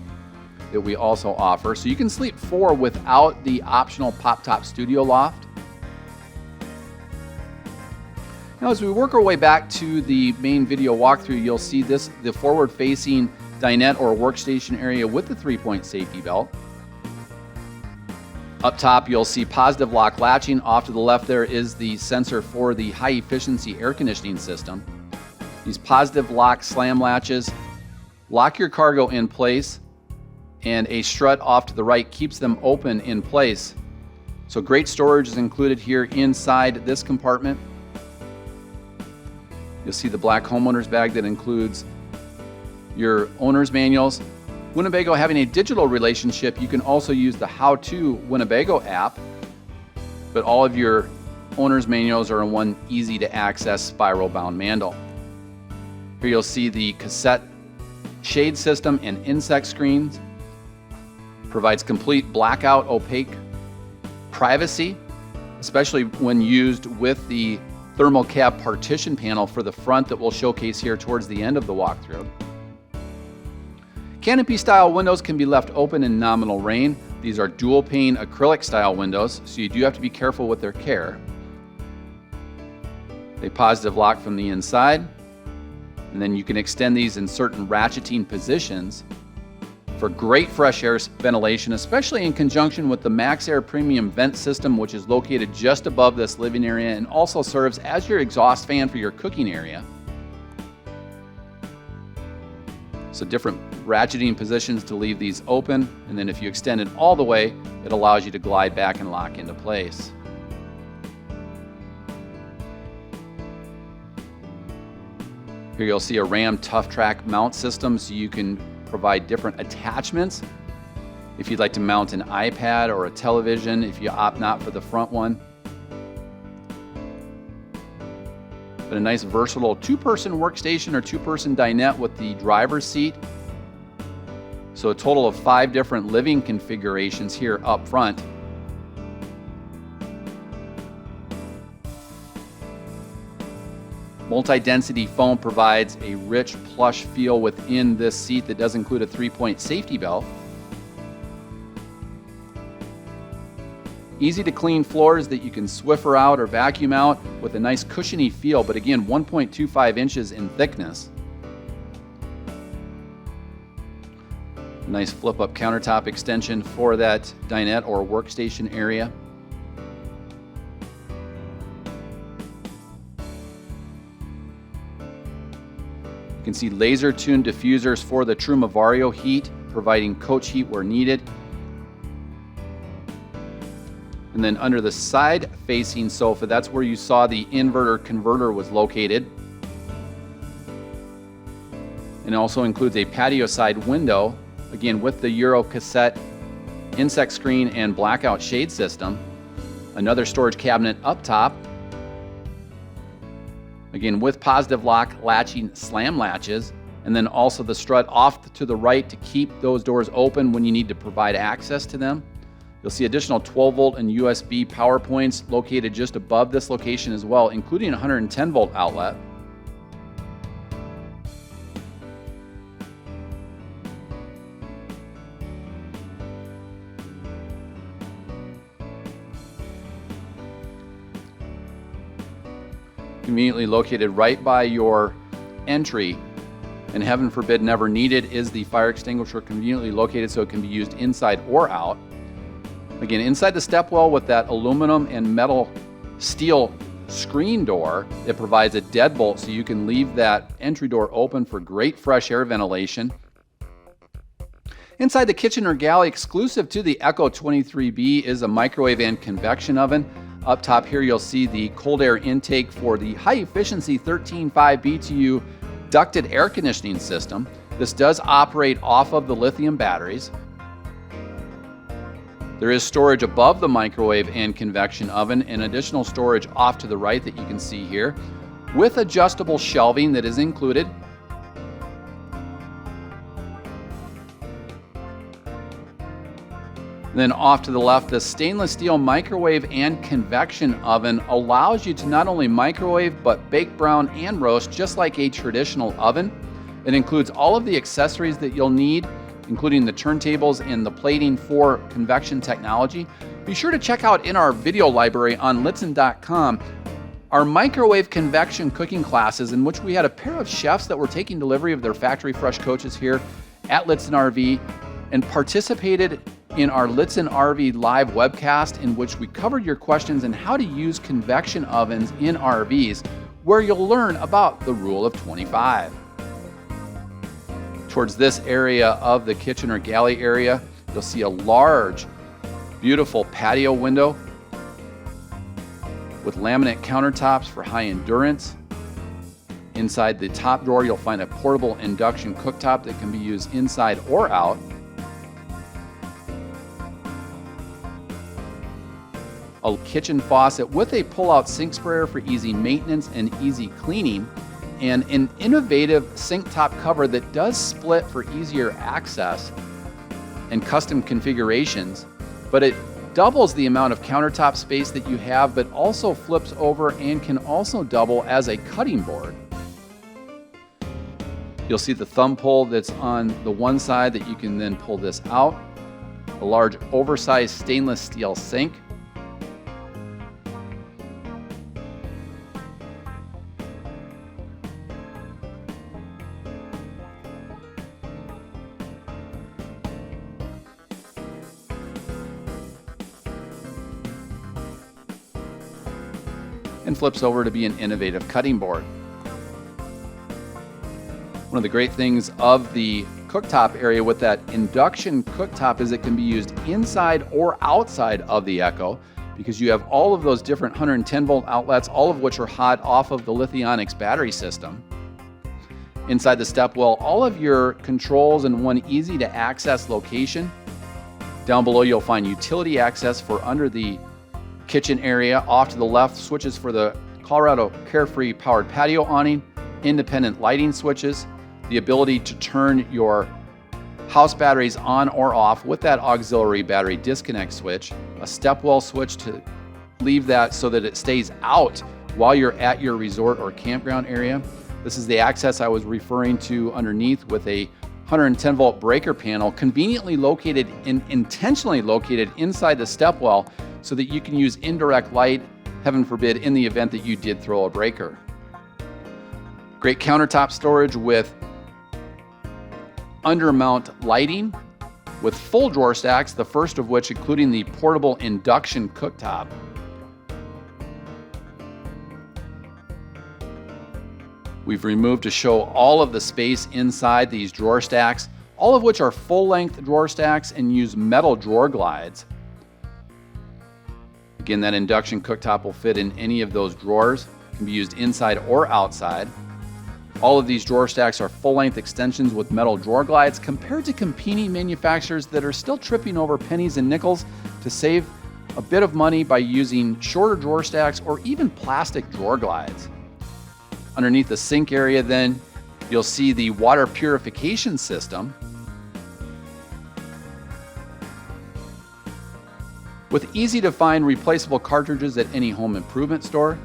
that we also offer. So you can sleep 4 without the optional pop-top studio loft. Now, as we work our way back to the main video walkthrough, you'll see the forward-facing dinette or workstation area with the 3-point safety belt. Up top, you'll see positive lock latching. Off to the left there is the sensor for the high-efficiency air conditioning system. These positive lock slam latches lock your cargo in place, and a strut off to the right keeps them open in place. So great storage is included here inside this compartment. You'll see the black homeowner's bag that includes your owner's manuals. Winnebago having a digital relationship, you can also use the How To Winnebago app, but all of your owner's manuals are in one easy to access spiral bound manual. Here you'll see the cassette shade system and insect screens. Provides complete blackout opaque privacy, especially when used with the thermal cab partition panel for the front that we'll showcase here towards the end of the walkthrough. Canopy style windows can be left open in nominal rain. These are dual pane acrylic style windows, so you do have to be careful with their care. They positive lock from the inside, and then you can extend these in certain ratcheting positions for great fresh air ventilation, especially in conjunction with the Max Air Premium vent system, which is located just above this living area and also serves as your exhaust fan for your cooking area. So different ratcheting positions to leave these open, and then if you extend it all the way, it allows you to glide back and lock into place. Here you'll see a Ram Tough Track mount system, so you can provide different attachments. If you'd like to mount an iPad or a television, if you opt not for the front one. But a nice versatile 2-person workstation or 2-person dinette with the driver's seat. So a total of 5 different living configurations here up front. Multi-density foam provides a rich plush feel within this seat that does include a 3-point safety belt. Easy to clean floors that you can Swiffer out or vacuum out with a nice cushiony feel, but again, 1.25 inches in thickness. A nice flip-up countertop extension for that dinette or workstation area. You can see laser-tuned diffusers for the Truma Vario heat, providing coach heat where needed. And then under the side-facing sofa, that's where you saw the inverter converter was located. And it also includes a patio side window, again with the Euro cassette insect screen and blackout shade system. Another storage cabinet up top, again with positive lock latching slam latches, and then also the strut off to the right to keep those doors open when you need to provide access to them. You'll see additional 12-volt and USB power points located just above this location as well, including a 110-volt outlet. Conveniently located right by your entry, and heaven forbid never needed, is the fire extinguisher, conveniently located so it can be used inside or out. Again, inside the stepwell with that aluminum and metal steel screen door, it provides a deadbolt so you can leave that entry door open for great fresh air ventilation. Inside the kitchen or galley, exclusive to the EKKO 23B, is a microwave and convection oven. Up top here, you'll see the cold air intake for the high-efficiency 13.5 BTU ducted air conditioning system. This does operate off of the lithium batteries. There is storage above the microwave and convection oven, and additional storage off to the right that you can see here. with adjustable shelving that is included. Then off to the left, the stainless steel microwave and convection oven allows you to not only microwave, but bake, brown, and roast just like a traditional oven. It includes all of the accessories that you'll need, including the turntables and the plating for convection technology. Be sure to check out in our video library on Lichtsinn.com our microwave convection cooking classes, in which we had a pair of chefs that were taking delivery of their factory fresh coaches here at Lichtsinn RV and participated in our Lichtsinn RV live webcast, in which we covered your questions on how to use convection ovens in RVs, where you'll learn about the rule of 25. Towards this area of the kitchen or galley area, you'll see a large, beautiful patio window with laminate countertops for high endurance. Inside the top drawer, you'll find a portable induction cooktop that can be used inside or out. A kitchen faucet with a pull-out sink sprayer for easy maintenance and easy cleaning, and an innovative sink top cover that does split for easier access and custom configurations, but it doubles the amount of countertop space that you have, but also flips over and can also double as a cutting board. You'll see the thumb pull that's on the one side that you can then pull this out. A large oversized stainless steel sink. And flips over to be an innovative cutting board. One of the great things of the cooktop area with that induction cooktop is it can be used inside or outside of the EKKO, because you have all of those different 110 volt outlets, all of which are hot off of the Lithionics battery system. Inside the stepwell, all of your controls in one easy to access location. Down below, you'll find utility access for under the kitchen area. Off to the left, switches for the Colorado Carefree powered patio awning, independent lighting switches, the ability to turn your house batteries on or off with that auxiliary battery disconnect switch, a stepwell switch to leave that so that it stays out while you're at your resort or campground area. This is the access I was referring to underneath, with a 110 volt breaker panel conveniently located and intentionally located inside the stepwell so that you can use indirect light, heaven forbid, in the event that you did throw a breaker. Great countertop storage with undermount lighting with full drawer stacks, the first of which including the portable induction cooktop. We've removed to show all of the space inside these drawer stacks, all of which are full-length drawer stacks and use metal drawer glides. Again, that induction cooktop will fit in any of those drawers. It can be used inside or outside. All of these drawer stacks are full-length extensions with metal drawer glides, compared to competing manufacturers that are still tripping over pennies and nickels to save a bit of money by using shorter drawer stacks or even plastic drawer glides. Underneath the sink area then, you'll see the water purification system with easy to find replaceable cartridges at any home improvement store.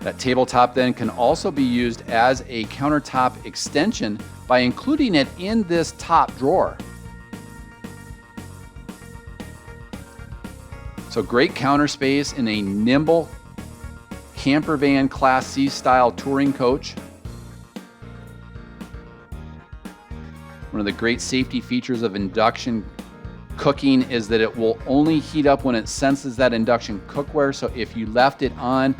That tabletop then can also be used as a countertop extension by including it in this top drawer. So great counter space in a nimble camper van Class C style touring coach. One of the great safety features of induction cooking is that it will only heat up when it senses that induction cookware. So if you left it on,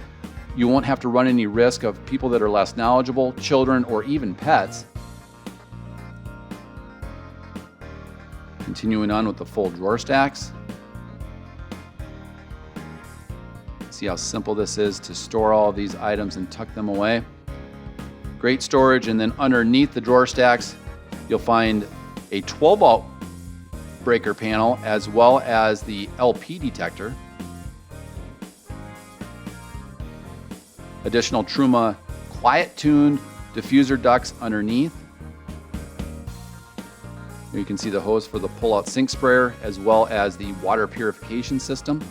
you won't have to run any risk of people that are less knowledgeable, children, or even pets. Continuing on with the full drawer stacks. See how simple this is to store all of these items and tuck them away. Great storage, and then underneath the drawer stacks, you'll find a 12 volt breaker panel as well as the LP detector. Additional Truma quiet-tuned diffuser ducts underneath. Here you can see the hose for the pull-out sink sprayer, as well as the water purification system.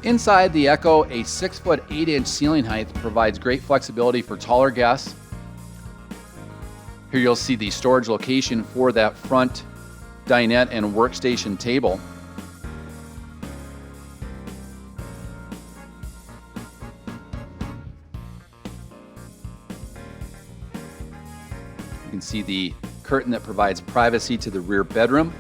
Inside the EKKO, a 6-foot 8-inch ceiling height provides great flexibility for taller guests. Here you'll see the storage location for that front dinette and workstation table. You can see the curtain that provides privacy to the rear bedroom,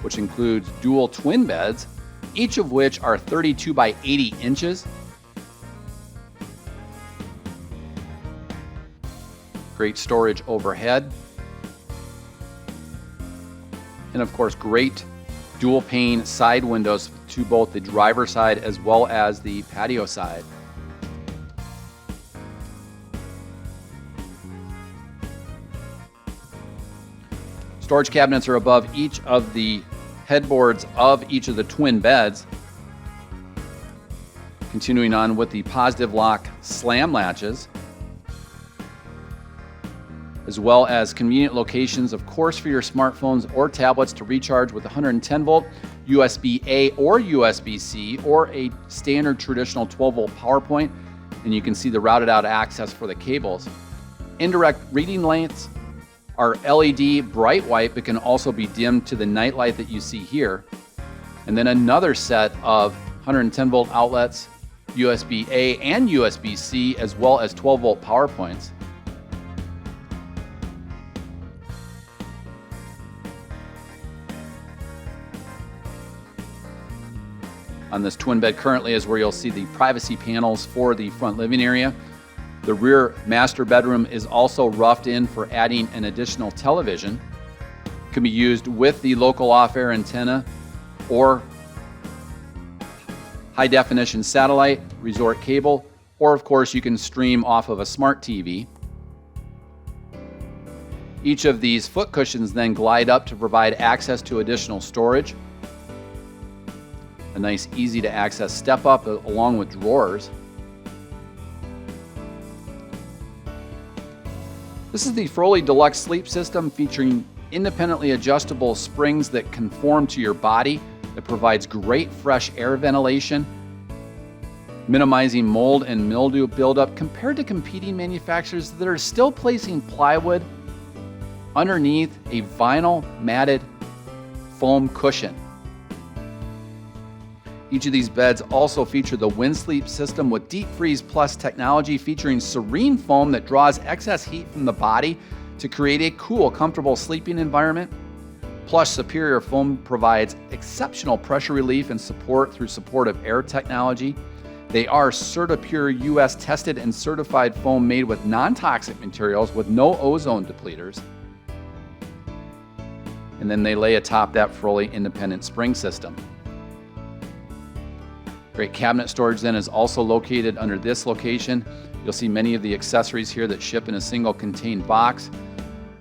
which includes dual twin beds, each of which are 32 by 80 inches. Great storage overhead. And of course, great dual pane side windows to both the driver's side as well as the patio side. Storage cabinets are above each of the headboards of each of the twin beds. Continuing on with the positive lock slam latches, as well as convenient locations, of course, for your smartphones or tablets to recharge with 110 volt USB-A or USB-C, or a standard traditional 12 volt power point. And you can see the routed out access for the cables. Indirect reading lamps are LED bright white, but can also be dimmed to the night light that you see here. And then another set of 110 volt outlets, USB-A and USB-C, as well as 12 volt power points. On this twin bed currently is where you'll see the privacy panels for the front living area. The rear master bedroom is also roughed in for adding an additional television. It can be used with the local off-air antenna or high definition satellite, resort cable, or of course you can stream off of a smart TV. Each of these foot cushions then glide up to provide access to additional storage. A nice easy to access step up along with drawers. This is the Froley Deluxe Sleep System, featuring independently adjustable springs that conform to your body. It provides great fresh air ventilation, minimizing mold and mildew buildup compared to competing manufacturers that are still placing plywood underneath a vinyl matted foam cushion. Each of these beds also feature the WindSleep system with Deep Freeze Plus technology, featuring serene foam that draws excess heat from the body to create a cool, comfortable sleeping environment. Plus, superior foam provides exceptional pressure relief and support through supportive air technology. They are CertaPure US tested and certified foam made with non-toxic materials with no ozone depleters. And then they lay atop that Froley independent spring system. Great cabinet storage then is also located under this location. You'll see many of the accessories here that ship in a single contained box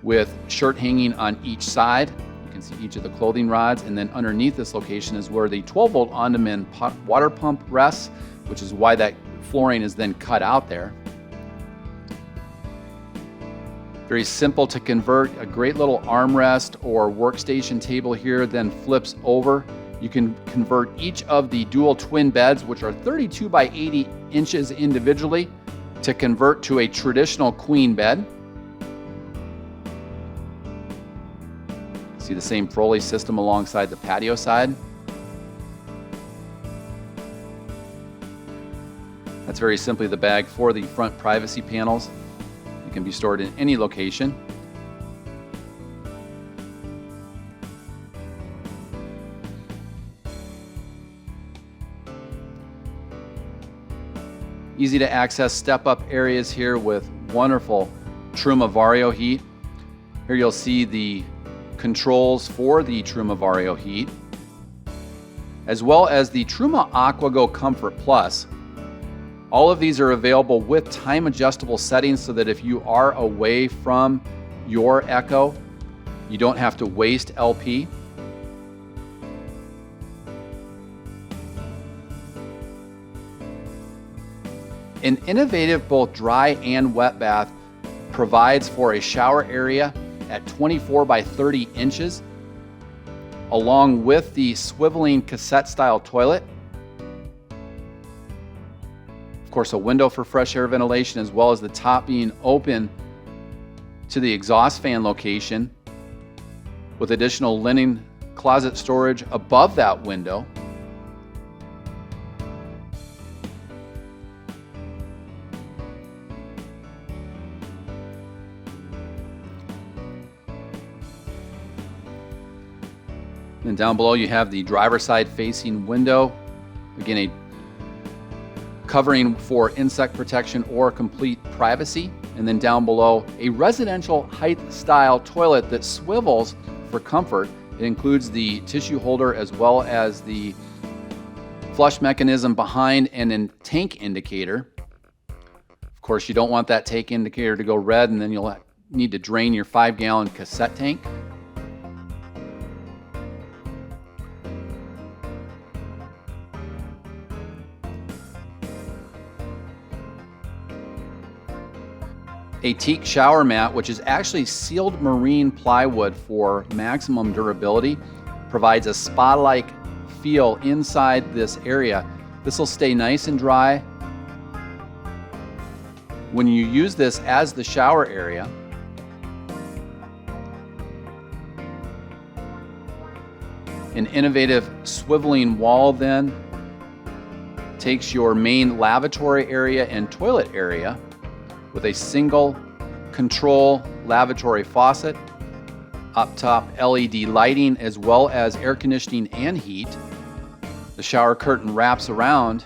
with shirt hanging on each side. You can see each of the clothing rods, and then underneath this location is where the 12 volt on-demand water pump rests, which is why that flooring is then cut out there. Very simple to convert. A great little armrest or workstation table here then flips over. You can convert each of the dual twin beds, which are 32 by 80 inches individually, to convert to a traditional queen bed. See the same Froley system alongside the patio side. That's very simply the bag for the front privacy panels. It can be stored in any location. Easy to access step-up areas here with wonderful Truma Vario heat. Here you'll see the controls for the Truma Vario heat, as well as the Truma AquaGo Comfort Plus. All of these are available with time adjustable settings so that if you are away from your EKKO, you don't have to waste LP. An innovative both dry and wet bath provides for a shower area at 24 by 30 inches, along with the swiveling cassette style toilet. Of course, a window for fresh air ventilation, as well as the top being open to the exhaust fan location, with additional linen closet storage above that window. And down below you have the driver's side facing window. Again, a covering for insect protection or complete privacy. And then down below, a residential height style toilet that swivels for comfort. It includes the tissue holder as well as the flush mechanism behind and a tank indicator. Of course, you don't want that tank indicator to go red and then you'll need to drain your 5-gallon cassette tank. A teak shower mat, which is actually sealed marine plywood for maximum durability, provides a spa-like feel inside this area. This will stay nice and dry when you use this as the shower area. An innovative swiveling wall then takes your main lavatory area and toilet area with a single control lavatory faucet, up top LED lighting as well as air conditioning and heat. The shower curtain wraps around.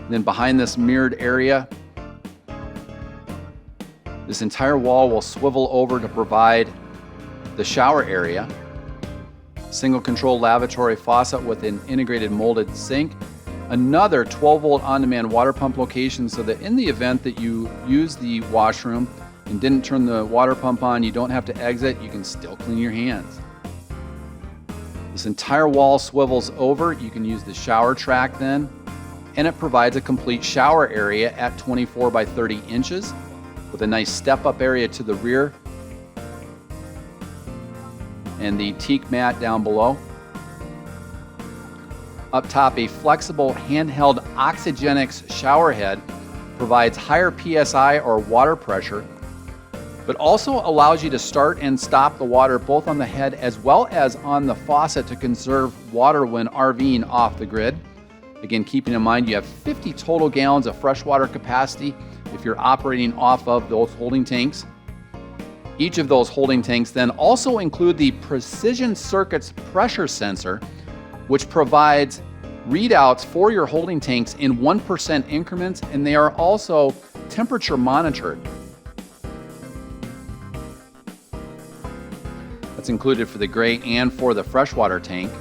Then behind this mirrored area, this entire wall will swivel over to provide the shower area. Single control lavatory faucet with an integrated molded sink. Another 12-volt on-demand water pump location so that in the event that you use the washroom and didn't turn the water pump on, you don't have to exit, you can still clean your hands. This entire wall swivels over. You can use the shower track then, and it provides a complete shower area at 24 by 30 inches with a nice step-up area to the rear and the teak mat down below. Up top, a flexible handheld Oxygenics shower head provides higher PSI or water pressure, but also allows you to start and stop the water both on the head as well as on the faucet to conserve water when RVing off the grid. Again, keeping in mind you have 50 total gallons of freshwater capacity if you're operating off of those holding tanks. Each of those holding tanks then also include the Precision Circuits pressure sensor, which provides readouts for your holding tanks in 1% increments, and they are also temperature monitored. That's included for the gray and for the freshwater tank.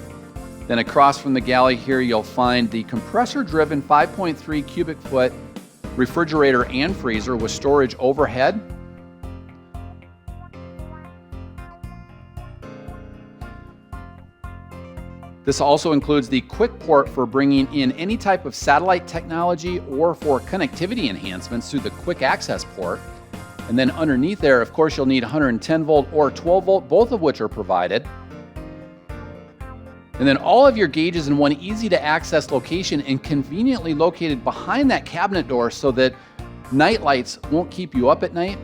Then across from the galley here, you'll find the compressor-driven 5.3 cubic foot refrigerator and freezer with storage overhead. This also includes the quick port for bringing in any type of satellite technology or for connectivity enhancements through the quick access port. And then underneath there, of course, you'll need 110 volt or 12 volt, both of which are provided. And then all of your gauges in one easy to access location and conveniently located behind that cabinet door so that night lights won't keep you up at night.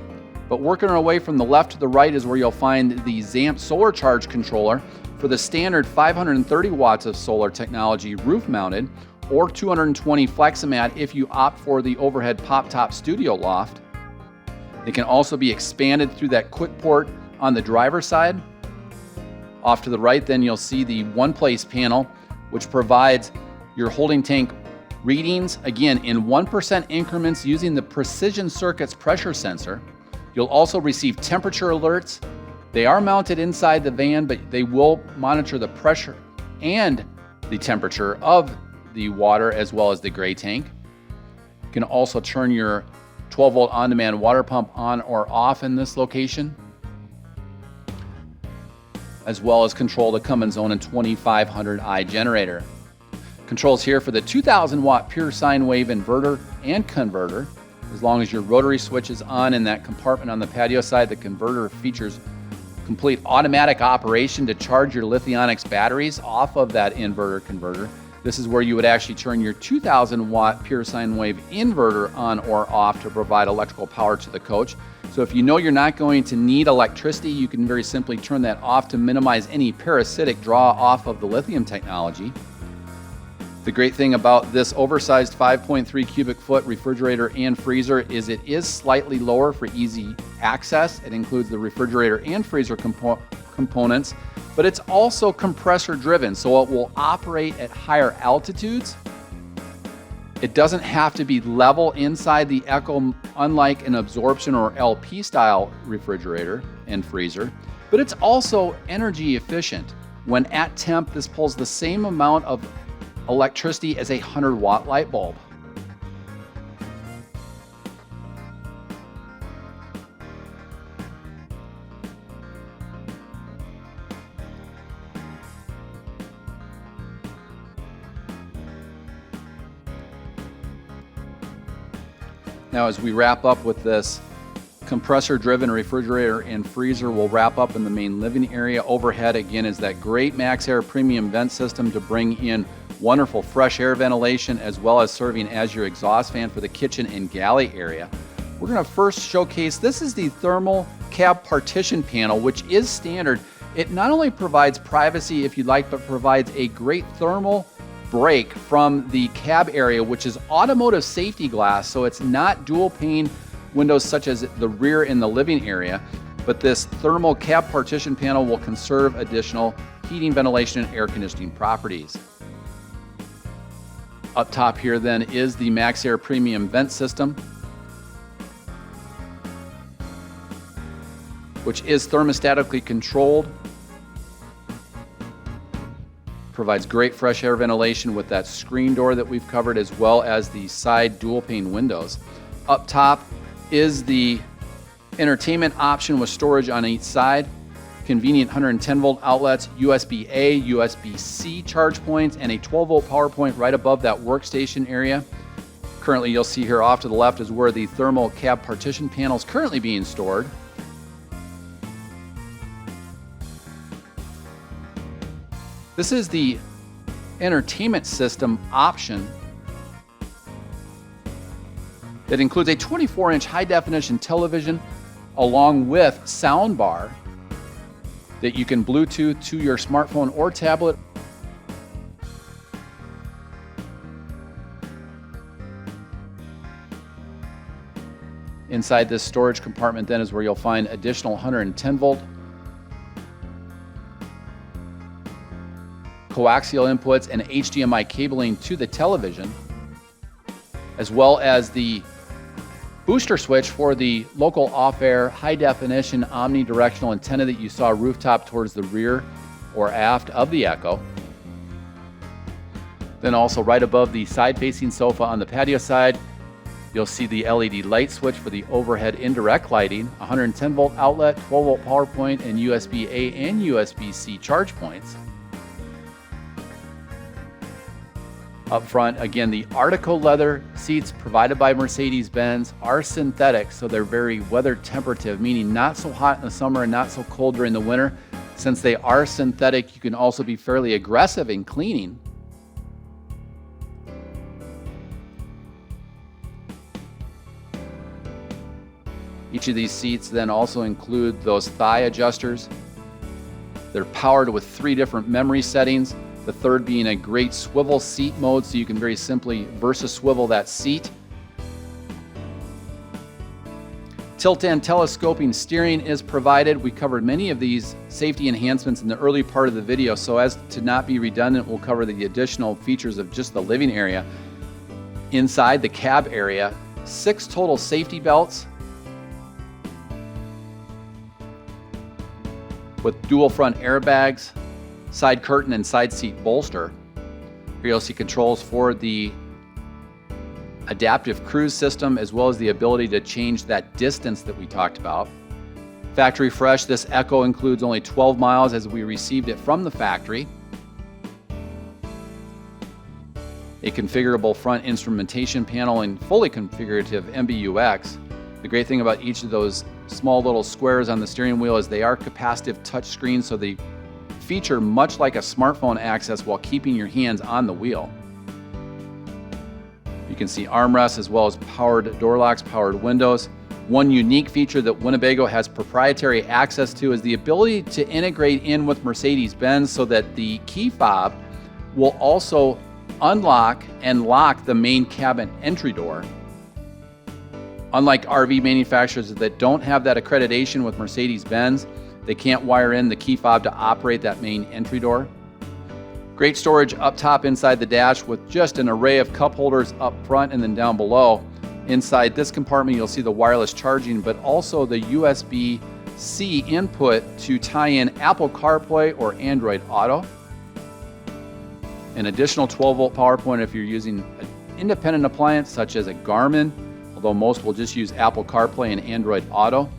But working our way from the left to the right is where you'll find the ZAMP solar charge controller for the standard 530 watts of solar technology roof mounted, or 220 Fleximat if you opt for the overhead pop-top studio loft. They can also be expanded through that quick port on the driver's side. Off to the right then you'll see the one-place panel, which provides your holding tank readings, again in 1% increments using the Precision Circuits pressure sensor. You'll also receive temperature alerts. They are mounted inside the van, but they will monitor the pressure and the temperature of the water as well as the gray tank. You can also turn your 12-volt on-demand water pump on or off in this location, as well as control the Cummins Onan 2500i generator. Controls here for the 2000 watt pure sine wave inverter and converter. As long as your rotary switch is on in that compartment on the patio side, the converter features complete automatic operation to charge your Lithionics batteries off of that inverter converter. This is where you would actually turn your 2000 watt pure sine wave inverter on or off to provide electrical power to the coach. So if you know you're not going to need electricity, you can very simply turn that off to minimize any parasitic draw off of the lithium technology. The great thing about this oversized 5.3 cubic foot refrigerator and freezer is it is slightly lower for easy access. It includes the refrigerator and freezer components, but it's also compressor driven, so it will operate at higher altitudes. It doesn't have to be level inside the EKKO, unlike an absorption or LP style refrigerator and freezer, but it's also energy efficient. When at temp, this pulls the same amount of electricity as a 100 watt light bulb. Now, as we wrap up with this compressor-driven refrigerator and freezer, we'll wrap up in the main living area. Overhead, again, is that great MaxxAir premium vent system to bring in wonderful fresh air ventilation, as well as serving as your exhaust fan for the kitchen and galley area. We're going to first showcase, this is the thermal cab partition panel, which is standard. It not only provides privacy if you like, but provides a great thermal break from the cab area, which is automotive safety glass, so it's not dual pane windows such as the rear in the living area, but this thermal cab partition panel will conserve additional heating, ventilation, and air conditioning properties. Up top here then is the MaxxAir premium vent system, which is thermostatically controlled. Provides great fresh air ventilation with that screen door that we've covered, as well as the side dual pane windows. Up top is the entertainment option with storage on each side, convenient 110 volt outlets, USB-A, USB-C charge points, and a 12 volt power point right above that workstation area. Currently, you'll see here off to the left is where the thermal cab partition panel is currently being stored. This is the entertainment system option that includes a 24-inch high-definition television along with sound bar that you can Bluetooth to your smartphone or tablet. Inside this storage compartment then is where you'll find additional 110 volt coaxial inputs and HDMI cabling to the television, as well as the booster switch for the local off-air high-definition omnidirectional antenna that you saw rooftop towards the rear or aft of the EKKO. Then also right above the side-facing sofa on the patio side, you'll see the LED light switch for the overhead indirect lighting, 110 volt outlet, 12 volt power point, and USB-A and USB-C charge points. Up front, again, the Artico leather seats provided by Mercedes Benz are synthetic, so they're very weather temperative, meaning not so hot in the summer and not so cold during the winter. Since they are synthetic, you can also be fairly aggressive in cleaning. Each of these seats then also include those thigh adjusters. They're powered with 3 different memory settings. The third being a great swivel seat mode, so you can very simply versa swivel that seat. Tilt and telescoping steering is provided. We covered many of these safety enhancements in the early part of the video, so as to not be redundant, we'll cover the additional features of just the living area. Inside the cab area, 6 total safety belts with dual front airbags, side curtain and side seat bolster, Here you'll see controls for the adaptive cruise system, as well as the ability to change that distance that we talked about. Factory fresh, this EKKO includes only 12 miles as we received it from the factory. A configurable front instrumentation panel and fully configurative MBUX. The great thing about each of those small little squares on the steering wheel is they are capacitive touchscreens, so they feature much like a smartphone access while keeping your hands on the wheel. You can see armrests as well as powered door locks, powered windows. One unique feature that Winnebago has proprietary access to is the ability to integrate in with Mercedes Benz so that the key fob will also unlock and lock the main cabin entry door. Unlike RV manufacturers that don't have that accreditation with Mercedes Benz, they can't wire in the key fob to operate that main entry door. Great storage up top inside the dash with just an array of cup holders up front and then down below. Inside this compartment, you'll see the wireless charging, but also the USB-C input to tie in Apple CarPlay or Android Auto. An additional 12-volt power point if you're using an independent appliance such as a Garmin, although most will just use Apple CarPlay and Android Auto.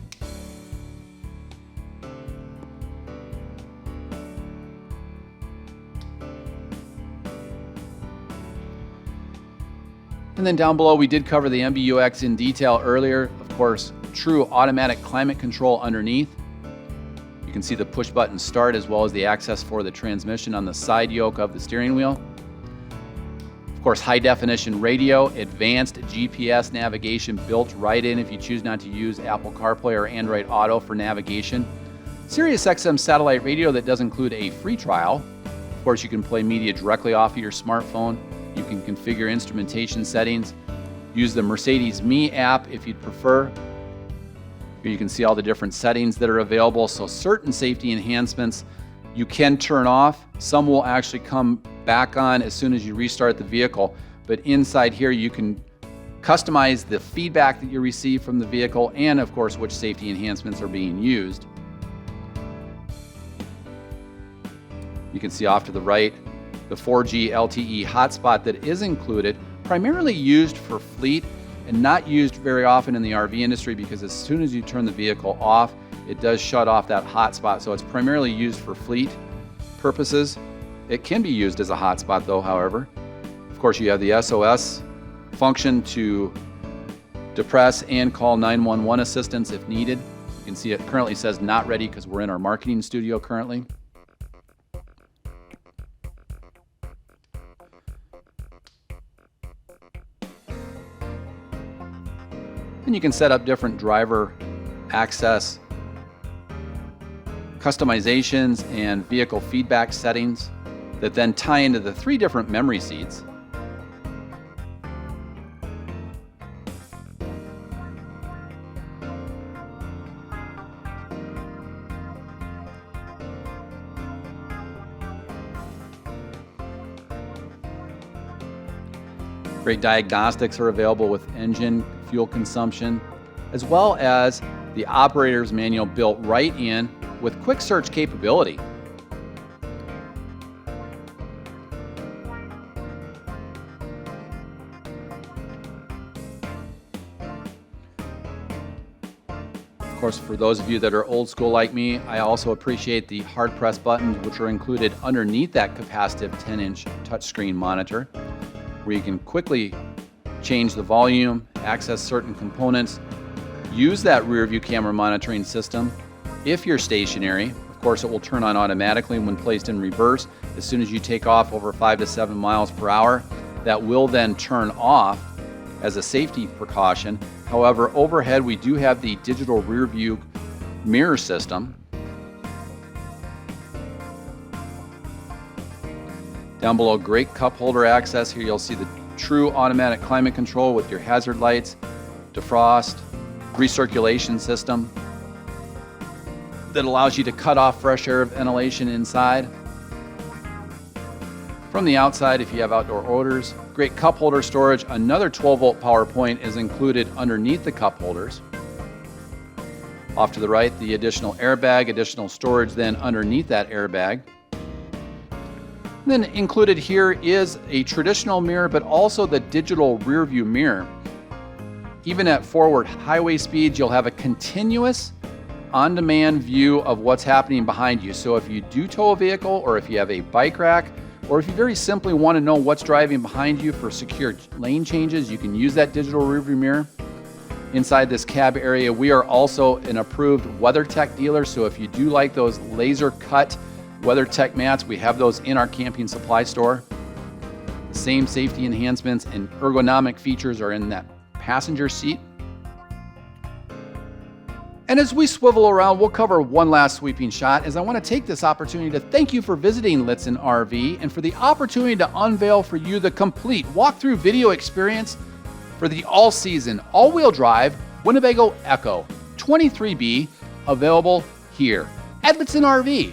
And then down below, we did cover the MBUX in detail earlier. Of course, true automatic climate control underneath. You can see the push button start as well as the access for the transmission on the side yoke of the steering wheel. Of course, high definition radio, advanced GPS navigation built right in if you choose not to use Apple CarPlay or Android Auto for navigation. Sirius XM satellite radio that does include a free trial. Of course, you can play media directly off of your smartphone. You can configure instrumentation settings. Use the Mercedes Me app if you'd prefer. Here you can see all the different settings that are available. So certain safety enhancements you can turn off. Some will actually come back on as soon as you restart the vehicle. But inside here you can customize the feedback that you receive from the vehicle and of course which safety enhancements are being used. You can see off to the right the 4G LTE hotspot that is included, primarily used for fleet and not used very often in the RV industry because as soon as you turn the vehicle off, it does shut off that hotspot. So it's primarily used for fleet purposes. It can be used as a hotspot though, however. Of course, you have the SOS function to depress and call 911 assistance if needed. You can see it currently says not ready because we're in our marketing studio currently. And you can set up different driver access, customizations, and vehicle feedback settings that then tie into the 3 different memory seats. Great diagnostics are available with engine, fuel consumption, as well as the operator's manual built right in with quick search capability. Of course, for those of you that are old school like me, I also appreciate the hard press buttons which are included underneath that capacitive 10-inch touchscreen monitor, where you can quickly change the volume, access certain components, use that rear view camera monitoring system. If you're stationary, of course, it will turn on automatically when placed in reverse. As soon as you take off over 5 to 7 miles per hour, that will then turn off as a safety precaution. However, overhead, we do have the digital rear view mirror system. Down below, great cup holder access. Here you'll see the true automatic climate control with your hazard lights, defrost, recirculation system that allows you to cut off fresh air ventilation inside. From the outside, if you have outdoor odors, great cup holder storage. Another 12-volt power point is included underneath the cup holders. Off to the right, the additional airbag, additional storage then underneath that airbag. And then included here is a traditional mirror, but also the digital rear view mirror. Even at forward highway speeds, you'll have a continuous on-demand view of what's happening behind you. So if you do tow a vehicle, or if you have a bike rack, or if you very simply want to know what's driving behind you for secure lane changes, you can use that digital rearview mirror. Inside this cab area, we are also an approved WeatherTech dealer. So if you do like those laser cut WeatherTech mats, we have those in our camping supply store. The same safety enhancements and ergonomic features are in that passenger seat. And as we swivel around, we'll cover one last sweeping shot, as I want to take this opportunity to thank you for visiting Lichtsinn RV and for the opportunity to unveil for you the complete walkthrough video experience for the all-season, all-wheel drive Winnebago EKKO 23B, available here at Lichtsinn RV,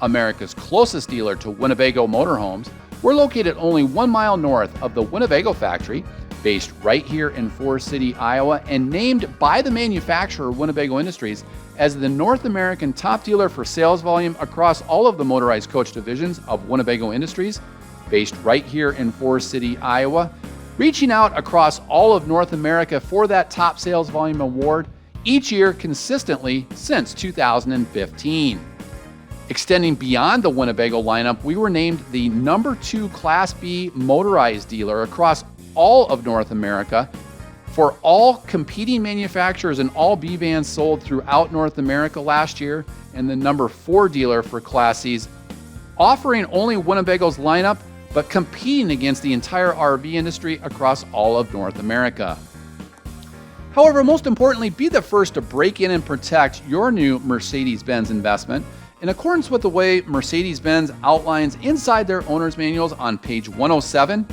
America's closest dealer to Winnebago motorhomes. We're located only 1 mile north of the Winnebago factory, based right here in Forest City, Iowa, and named by the manufacturer, Winnebago Industries, as the North American top dealer for sales volume across all of the motorized coach divisions of Winnebago Industries, based right here in Forest City, Iowa, reaching out across all of North America for that top sales volume award each year consistently since 2015. Extending beyond the Winnebago lineup, we were named the #2 Class B motorized dealer across all of North America for all competing manufacturers and all B vans sold throughout North America last year, and the #4 dealer for Class Cs, offering only Winnebago's lineup, but competing against the entire RV industry across all of North America. However, most importantly, be the first to break in and protect your new Mercedes Benz investment in accordance with the way Mercedes Benz outlines inside their owner's manuals on page 107,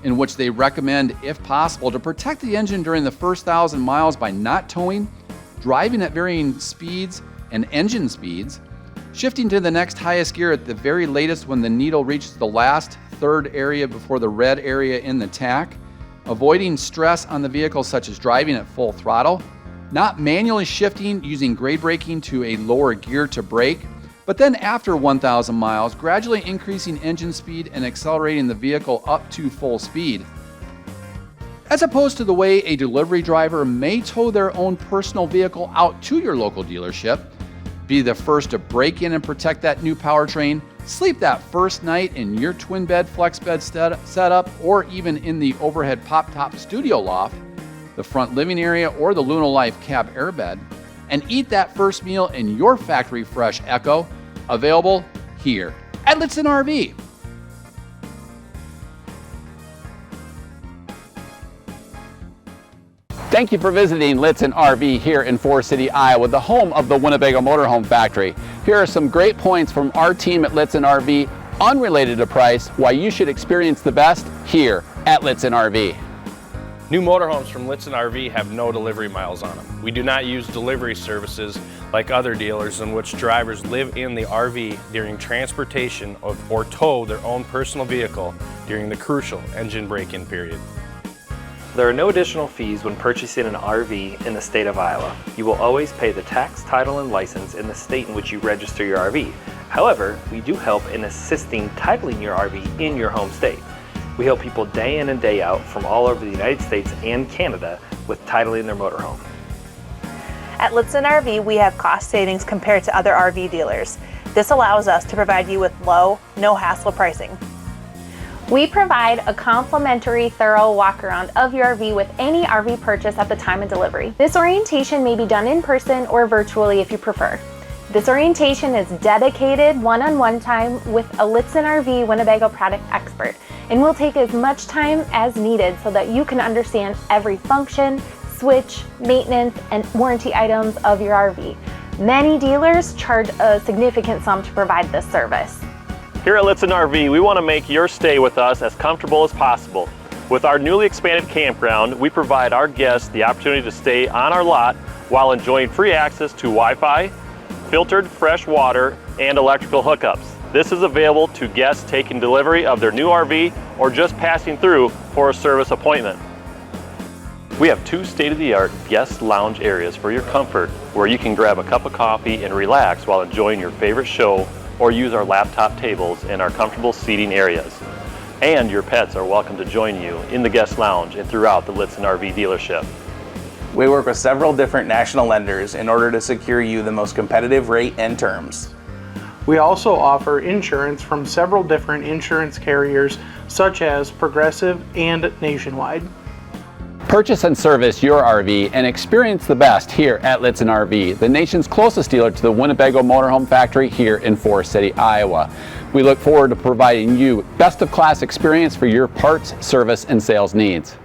in which they recommend, if possible, to protect the engine during the first 1,000 miles by not towing, driving at varying speeds and engine speeds, shifting to the next highest gear at the very latest when the needle reaches the last third area before the red area in the tack, avoiding stress on the vehicle such as driving at full throttle, not manually shifting using grade braking to a lower gear to brake, but then after 1,000 miles, gradually increasing engine speed and accelerating the vehicle up to full speed. As opposed to the way a delivery driver may tow their own personal vehicle out to your local dealership, be the first to break in and protect that new powertrain, sleep that first night in your twin bed flex bed setup, or even in the overhead pop-top studio loft, the front living area, or the Luno Life cab airbed, and eat that first meal in your factory fresh EKKO, available here at Lichtsinn RV. Thank you for visiting Lichtsinn RV here in Forest City, Iowa, the home of the Winnebago Motorhome Factory. Here are some great points from our team at Lichtsinn RV, unrelated to price, why you should experience the best here at Lichtsinn RV. New motorhomes from Lichtsinn RV have no delivery miles on them. We do not use delivery services like other dealers in which drivers live in the RV during transportation or tow their own personal vehicle during the crucial engine break-in period. There are no additional fees when purchasing an RV in the state of Iowa. You will always pay the tax, title, and license in the state in which you register your RV. However, we do help in assisting titling your RV in your home state. We help people day in and day out from all over the United States and Canada with titling their motorhome. At Lichtsinn RV, we have cost savings compared to other RV dealers. This allows us to provide you with low, no-hassle pricing. We provide a complimentary thorough walk-around of your RV with any RV purchase at the time of delivery. This orientation may be done in person or virtually if you prefer. This orientation is dedicated one-on-one time with a Lichtsinn RV Winnebago product expert, and will take as much time as needed so that you can understand every function, switch, maintenance, and warranty items of your RV. Many dealers charge a significant sum to provide this service. Here at Lichtsinn RV, we want to make your stay with us as comfortable as possible. With our newly expanded campground, we provide our guests the opportunity to stay on our lot while enjoying free access to Wi-Fi, filtered fresh water, and electrical hookups. This is available to guests taking delivery of their new RV or just passing through for a service appointment. We have 2 state-of-the-art guest lounge areas for your comfort, where you can grab a cup of coffee and relax while enjoying your favorite show or use our laptop tables in our comfortable seating areas. And your pets are welcome to join you in the guest lounge and throughout the Lichtsinn RV dealership. We work with several different national lenders in order to secure you the most competitive rate and terms. We also offer insurance from several different insurance carriers such as Progressive and Nationwide. Purchase and service your RV and experience the best here at Lichtsinn RV, the nation's closest dealer to the Winnebago Motorhome Factory here in Forest City, Iowa. We look forward to providing you best of class experience for your parts, service, and sales needs.